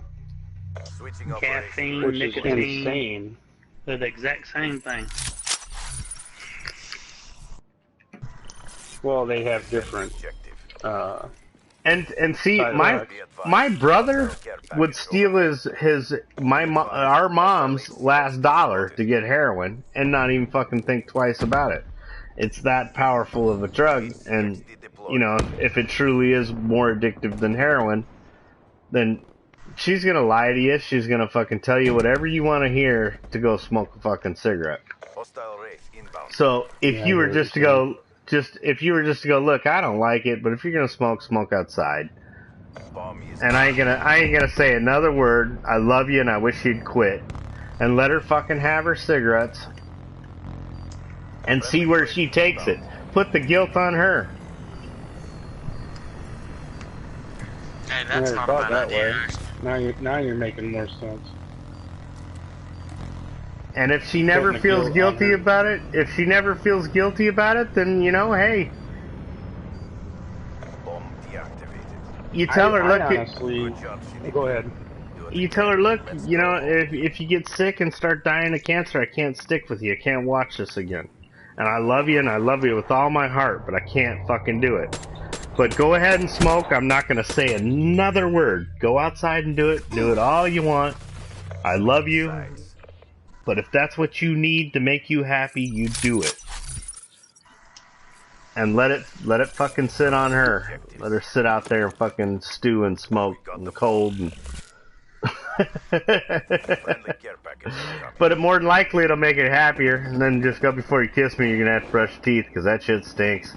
Switching Caffeine, which is nicotine, insane. they're the exact same thing. Well, they have different. And see, Side my brother would steal our mom's last dollar to get heroin and not even fucking think twice about it. It's that powerful of a drug, and you know, if it truly is more addictive than heroin, then she's gonna lie to you. She's gonna fucking tell you whatever you want to hear to go smoke a fucking cigarette. So if you were just to go. If you were just to go, look, I don't like it, but if you're gonna smoke, smoke outside. And I ain't gonna say another word. I love you and I wish you'd quit. And let her fucking have her cigarettes. And see where she takes it. Put the guilt on her. Hey, I that's never not a thought bad that idea. way. actually. Now you're making more sense. And if she never Putting the feels guilt guilty on her. about it, then you know, hey, you tell her, look, honestly, go ahead. you tell her, look, you know, if you get sick and start dying of cancer, I can't stick with you. I can't watch this again. And I love you, and I love you with all my heart, but I can't fucking do it. But go ahead and smoke. I'm not going to say another word. Go outside and do it. Do it all you want. I love you. But if that's what you need to make you happy, you do it. And let it fucking sit on her. Let her sit out there and fucking stew and smoke in the cold. And but it more than likely it'll make it happier. And then just go before you kiss me, you're gonna have to brush your teeth because that shit stinks.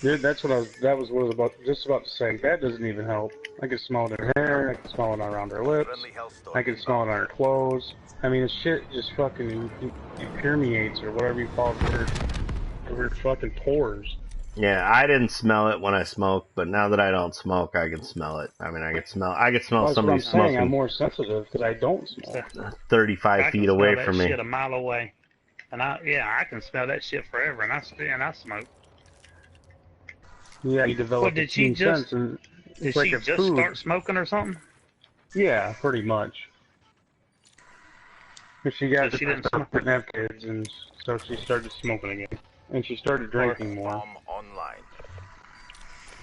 Dude, that's what I was. That was what I was just about to say. That doesn't even help. I can smell it in her hair. I can smell it around her lips. I can smell it on her clothes. I mean, the shit just fucking permeates or whatever you call it. Her fucking pores. Yeah, I didn't smell it when I smoked, but now that I don't smoke, I can smell it. I mean, I can smell That's what I'm somebody saying. I'm smoking more sensitive because I don't smoke. 35 I feet can away smell from that me. shit a mile away, and I can smell that shit forever, and I smoke. Yeah, you develop What, did a she keen just- sense, and Did it's like she a just food. start smoking or something? Yeah, pretty much. But she got So she didn't to and have kids, and so she started smoking again, and she started drinking more.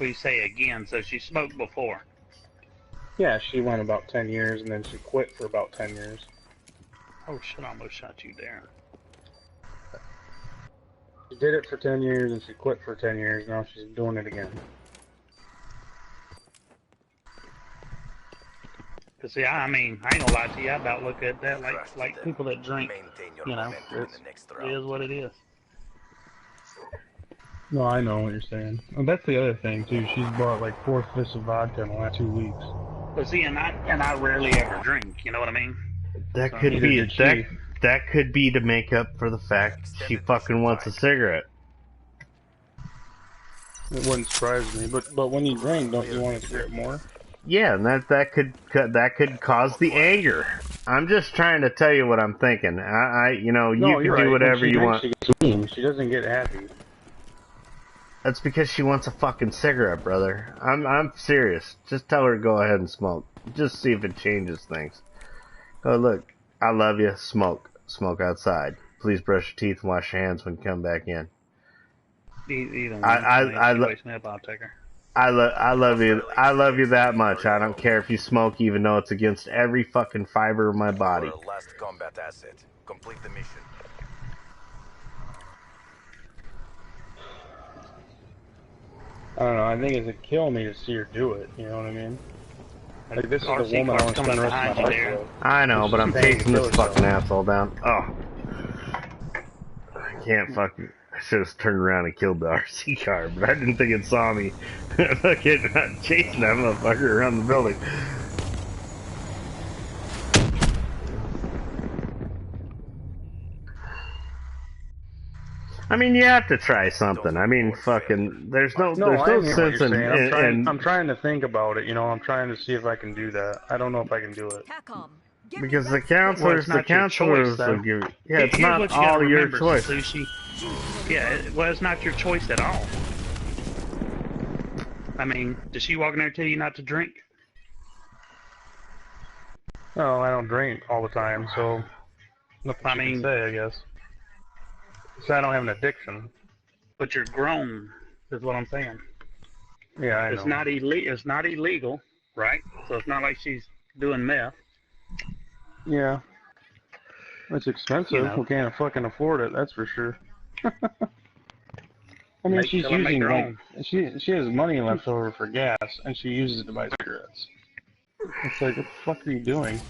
We say again, so she smoked before. Yeah, she went about 10 years, and then she quit for about 10 years. Oh shit! I almost shot you there. She did it for 10 years, and she quit for 10 years. Now she's doing it again. Cause see, I mean, I ain't gonna lie to you. I about look at that like people that drink. You know, it is what it is. No, I know what you're saying. And that's the other thing too. She's bought like 4 fists of vodka in the last 2 weeks. But see, and I rarely ever drink. You know what I mean? That could Neither be did she. that could be to make up for the fact she fucking wants a cigarette. It wouldn't surprise me. But when you drink, don't you want to cigarette more? Yeah, and that could cause the anger. I'm just trying to tell you what I'm thinking. You know, No, you you're can do right. When whatever she you drinks, want. She gets mean. She doesn't get happy. That's because she wants a fucking cigarette, brother. I'm serious. Just tell her to go ahead and smoke. Just see if it changes things. Oh, look, I love you. Smoke. Smoke outside. Please brush your teeth and wash your hands when you come back in. Either one. I If she wakes me up, I'll take her. I love you. I love you that much. I don't care if you smoke, even though it's against every fucking fiber of my body. You're our last combat asset. Complete the mission. I don't know. I think it'd kill me to see her do it. You know what I mean? Like, this is the RC woman I want car's to spend the rest coming of my behind you life there. with. I know, but I'm Paying chasing to this kill fucking herself. asshole down. Oh, I can't fucking. I should have turned around and killed the RC car, but I didn't think it saw me. Fucking chasing that motherfucker around the building. I mean, you have to try something. I mean, fucking, there's no No, I hear what sense you're in, saying. I'm trying to think about it. You know, I'm trying to see if I can do that. I don't know if I can do it. Capcom, give me because the that counselors, Well, it's not your choice, though. will give. Yeah, it's Here's not what you gotta all your remember, choice. Sushi. Yeah, well, it's not your choice at all. I mean, does she walk in there tell you not to drink? No, I don't drink all the time, so nothing I she mean- can say, I guess. So I don't have an addiction. But you're grown, is what I'm saying. Yeah, I know. It's not It's not illegal, right? So it's not like she's doing meth. Yeah. It's expensive. You know. We can't fucking afford it, that's for sure. I mean, she's Tell her make using, her like, own. she has money left over for gas, and she uses it to buy cigarettes. It's like, what the fuck are you doing?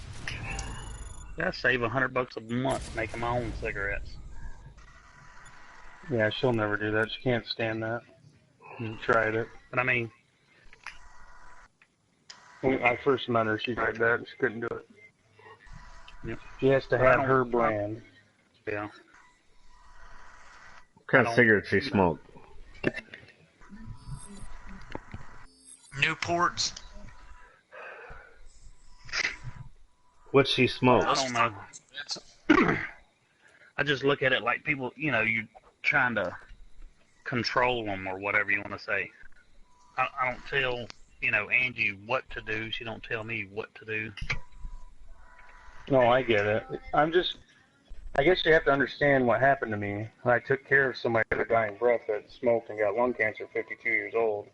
Yeah, I save $100 a month making my own cigarettes. Yeah, she'll never do that. She can't stand that. She tried it. But I mean, When I first met her, she tried that, and she couldn't do it. Yep. She has to But I have don't- her brand. yeah. What kind I of don't- cigarettes she smoke? Newports. What she smoke? I don't know. I just look at it like people, you know, you're trying to control them or whatever you want to say. I don't tell, you know, Angie what to do. She don't tell me what to do. No, I get it. I guess you have to understand what happened to me. I took care of somebody with a dying breath that smoked and got lung cancer at 52 years old.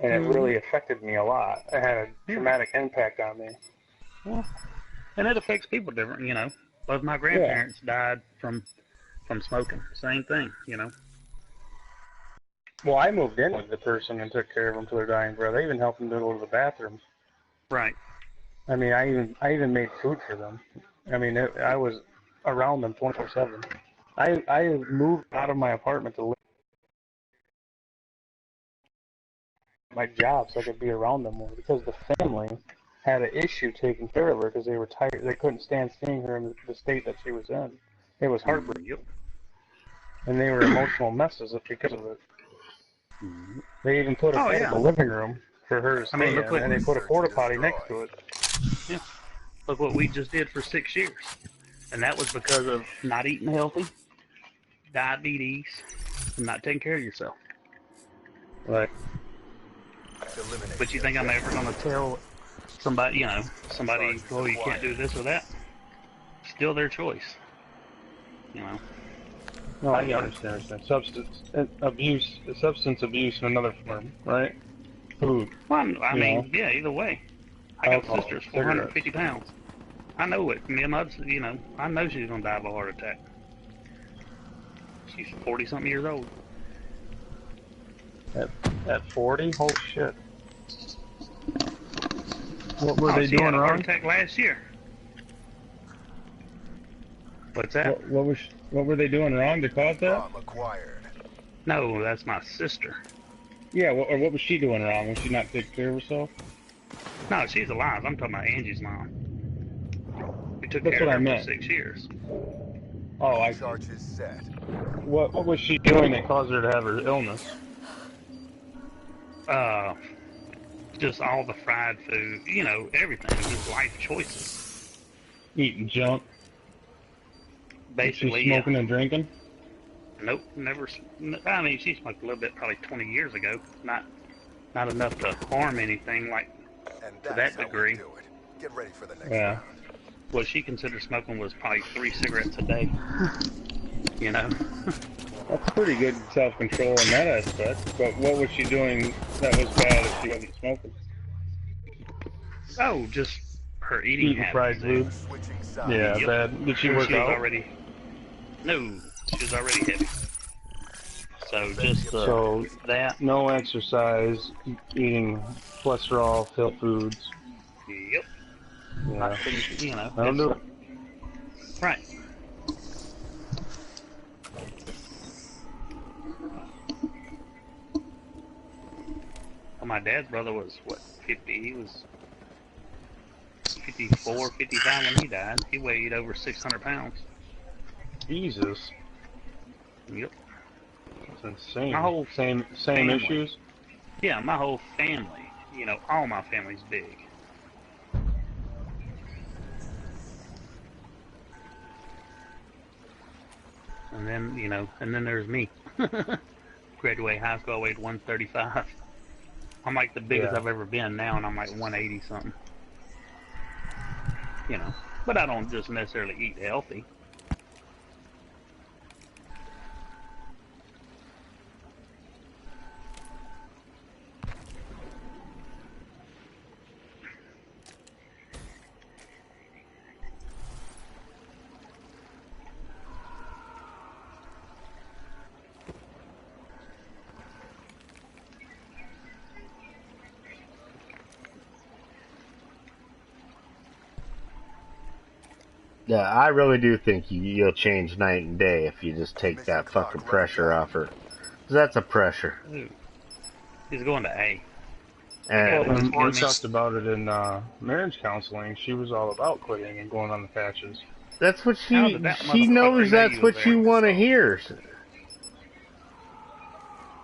And it really affected me a lot. It had a traumatic impact on me. And it affects people different, you know. Both my grandparents died from smoking. Same thing, you know. Well, I moved in with the person and took care of them to their dying breath. I even helped them to go to the bathroom. Right. I mean, I even made food for them. I mean, I was around them 24/7. I moved out of my apartment to live my job so I could be around them more because the family had an issue taking care of her because they were tired. They couldn't stand seeing her in the state that she was in. It was heartbreaking, Yep. and they were emotional messes because of it. They even put a Oh, bed yeah. in the living room for her to I mean, stay look in, what- and they put a porta potty next to it. Look what we just did for 6 years. And that was because of not eating healthy, diabetes, and not taking care of yourself. Right. Eliminate But you think I'm ever going to tell somebody, you know, oh, you can't do this or that? Still their choice. You know. No, I understand. Substance abuse in another form, right? Food. Well, I You mean, know. yeah, either way. I got a Alcohol, sister that's cigarettes. 450 pounds. I know it. Me and my, you know, I know she's going to die of a heart attack. She's 40-something years old. At 40? Holy shit. What were they she had doing a heart wrong? attack last year. What's that? What were they doing wrong to cause that? bomb acquired. No, that's my sister. Yeah, or what was she doing wrong? Was she not taking care of herself? No, she's alive. I'm talking about Angie's mom. We took That's care what I of her meant. for 6 years. Oh, I. Charges set. What was she doing that caused her to have her illness? Just all the fried food, you know, everything. Just life choices. Eating junk. Basically, She smoking and drinking. Nope, never. I mean, she smoked a little bit, probably 20 years ago. Not enough to harm anything like And To that's that how we degree. do it. Get ready for the next Yeah. round. what she considered smoking was probably 3 cigarettes a day. You know. That's pretty good self-control in that aspect. But what was she doing that was bad if she wasn't smoking? Oh, just her eating Eating fried habits. food. Switching sides. Yeah, Yep. bad. Did she She work was out? already. No, she was already heavy. So just So that. no exercise, eating cholesterol-filled foods. Yep. Yeah, Not things, you know. that'll do it. Right. Well, my dad's brother was, what, 50? He was 54, 55 when he died. He weighed over 600 pounds. Jesus, Yep. that's insane. My whole same family. issues. Yeah, my whole family, you know, all my family's big. And then, you know, and then there's me. Graduated high school, I weighed 135. I'm like the biggest Yeah. I've ever been now, and I'm like 180 something. You know, but I don't just necessarily eat healthy. Yeah, I really do think you'll change night and day if you just take that fucking pressure off her. 'Cause that's a pressure. Ooh. He's going to A. And Well, and we Sports. talked about it in marriage counseling. She was all about quitting and going on the patches. that's what How she did that she motherfucker knows know that's you what was you there? want to hear.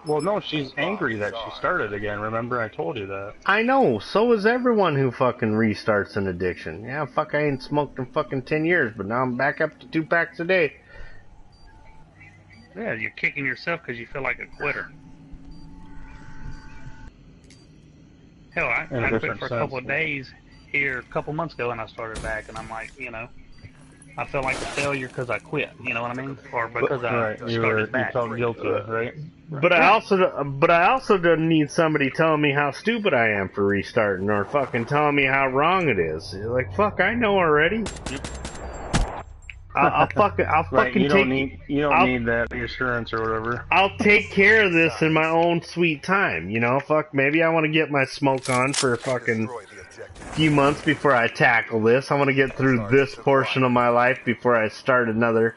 Well, no, she's angry that she started again. Remember, I told you that. I know, so is everyone who fucking restarts an addiction. Yeah, fuck, I ain't smoked in fucking 10 years, but now I'm back up to 2 packs a day. Yeah, you're kicking yourself because you feel like a quitter. Hell, I In a quit different for a couple sense. of days here a couple months ago, and I started back, and I'm like, you know, I felt like a failure because I quit. You know what I mean? Or because I Right, you started back. felt guilty, right? But I also don't need somebody telling me how stupid I am for restarting or fucking telling me how wrong it is. Like, fuck, I know already. I'll fucking Right, you don't take need need that reassurance or whatever. I'll take care of this in my own sweet time, you know? Fuck, maybe I want to get my smoke on for a fucking Destroy the objective. few months before I tackle this. I want to get through this portion of my life before I start another.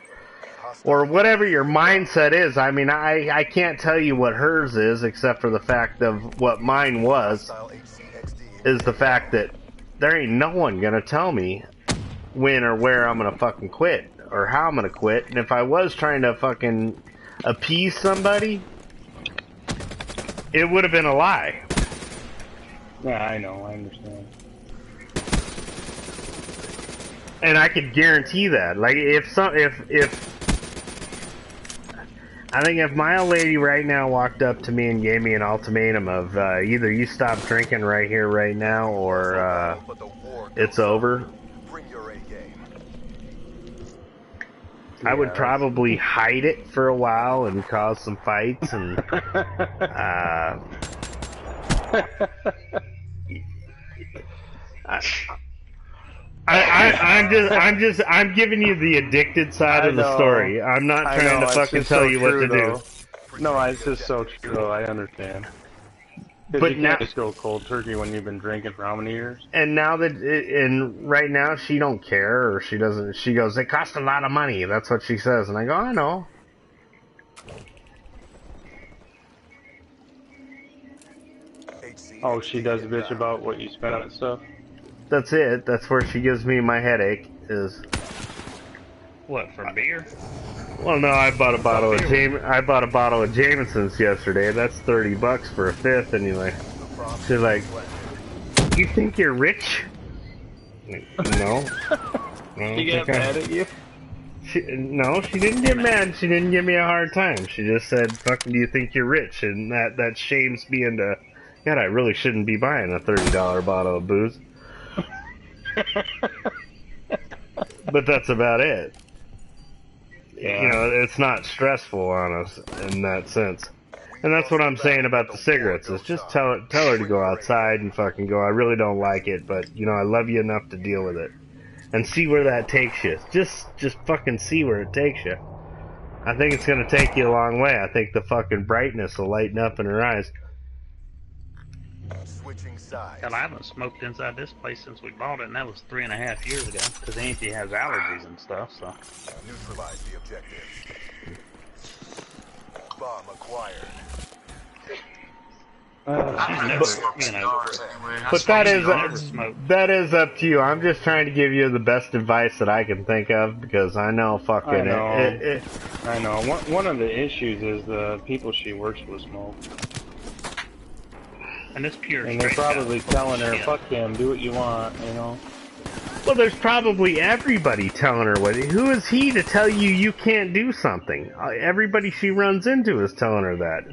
Or whatever your mindset is. I mean, I can't tell you what hers is, except for the fact of what mine was, Hostile HCXD. is the fact that there ain't no one gonna tell me when or where I'm gonna fucking quit, or how I'm gonna quit. And if I was trying to fucking appease somebody, it would have been a lie. Yeah, I know, I understand. And I could guarantee that. Like, if I think if my old lady right now walked up to me and gave me an ultimatum of either you stop drinking right here, right now, or But the war it's goes on. over, Bring your A game. I would Yeah. probably hide it for a while and cause some fights and I'm giving you the addicted side I of the know. story. I'm not I trying know, to it's fucking just tell so you what true, to do. though. No, it's just so true, though. I understand. 'Cause But you now- can't just go cold turkey when you've been drinking for how many years? And now that, and right now she don't care, or she doesn't. She goes, "It costs a lot of money." That's what she says, and I go, "I know." Oh, she does bitch about what you spent on stuff? That's it. That's where she gives me my headache. Is What, for beer? well, no, I bought a bottle of Jameson's yesterday. That's $30 for a fifth, and you're like, she's like, "You think you're rich?" Like, no. No, She got mad at you? No, she didn't get mad. She didn't give me a hard time. She just said, "Fucking, do you think you're rich?" And that shames me into, God, I really shouldn't be buying a $30 bottle of booze. But that's about it. you know, it's not stressful on us in that sense. And that's what I'm saying about the cigarettes, is just tell her to go outside and fucking go, I really don't like it, but, you know, I love you enough to deal with it. And see where that takes you. Just fucking see where it takes you. I think it's gonna take you a long way. I think the fucking brightness will lighten up in her eyes. Switching sides. Hell, I haven't smoked inside this place since we bought it, and that was 3.5 years ago. Because Auntie has allergies and stuff, so. Neutralize the objective. Bomb acquired. I never, never smoked you know, cigars anyway. I But smoke that cigars. is up to you. I'm just trying to give you the best advice that I can think of, because I know fucking I know. it I know. One of the issues is the people she works with smoke. And it's pure And they're straight probably up telling her, bullshit. fuck them, do what you want, you know? well, there's probably everybody telling her what. Who is he to tell you can't do something? Everybody she runs into is telling her that.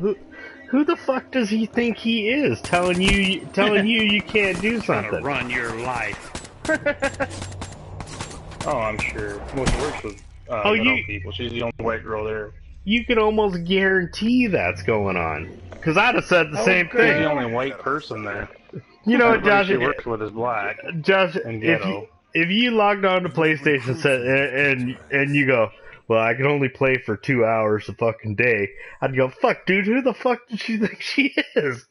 Who the fuck does he think he is, telling you you can't do Trying to something? run your life. Oh, I'm sure. Well, she works with Oh, middle you- people. She's the only white girl there. You can almost guarantee that's going on. Because I'd have said the same She's the thing. only white person there. You know what, Josh? Everybody she works with is black. Josh, and if ghetto. you logged on to PlayStation set and you go, well, I can only play for 2 hours a fucking day, I'd go, fuck, dude, who the fuck does she think she is?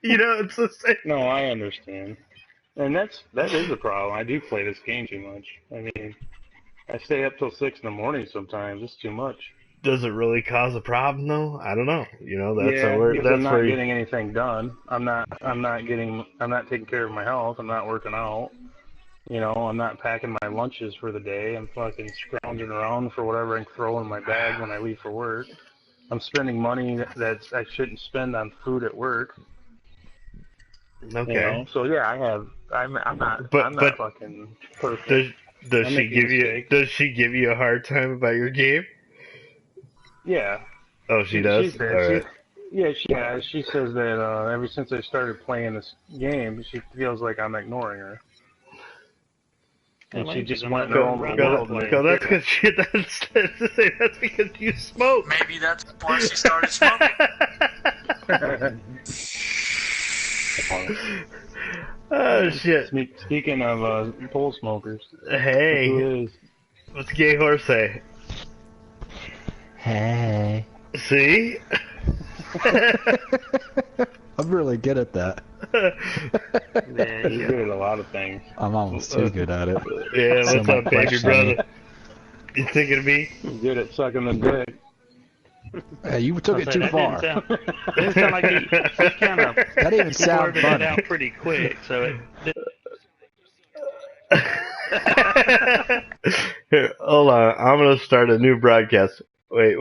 You know, it's the same. No, I understand. And that is a problem. I do play this game too much. I mean, I stay up till 6 in the morning sometimes. It's too much. Does it really cause a problem though? I don't know. You know, that's Yeah, where because that's I'm not where getting anything done. I'm not taking care of my health. I'm not working out. You know, I'm not packing my lunches for the day. I'm fucking scrounging around for whatever I can throw in my bag when I leave for work. I'm spending money that I shouldn't spend on food at work. okay. You know? So yeah, I'm not But fucking perfect. does I she make give you mistakes. a hard time about your game? Yeah. Oh, she does. She said, All right. She says that ever since I started playing this game, she feels like I'm ignoring her. And Well, she maybe just she's went another roam the run world. away. Go, that's because that's because you smoke. Maybe that's why she started smoking. Oh shit! Speaking of pole smokers, Hey, who is? what's Gay Horse say? Hey. See? I'm really good at that. Yeah, He's good at a lot of things. I'm almost too good at it. Yeah, So what's my up, baby question- brother? You thinking of me? He's good at sucking the dick. Hey, you took it That too didn't far. Didn't sound like he kind of That didn't even sound blurted it funny. out pretty quick, so it. Here, hold on. I'm gonna start a new broadcast. Wait.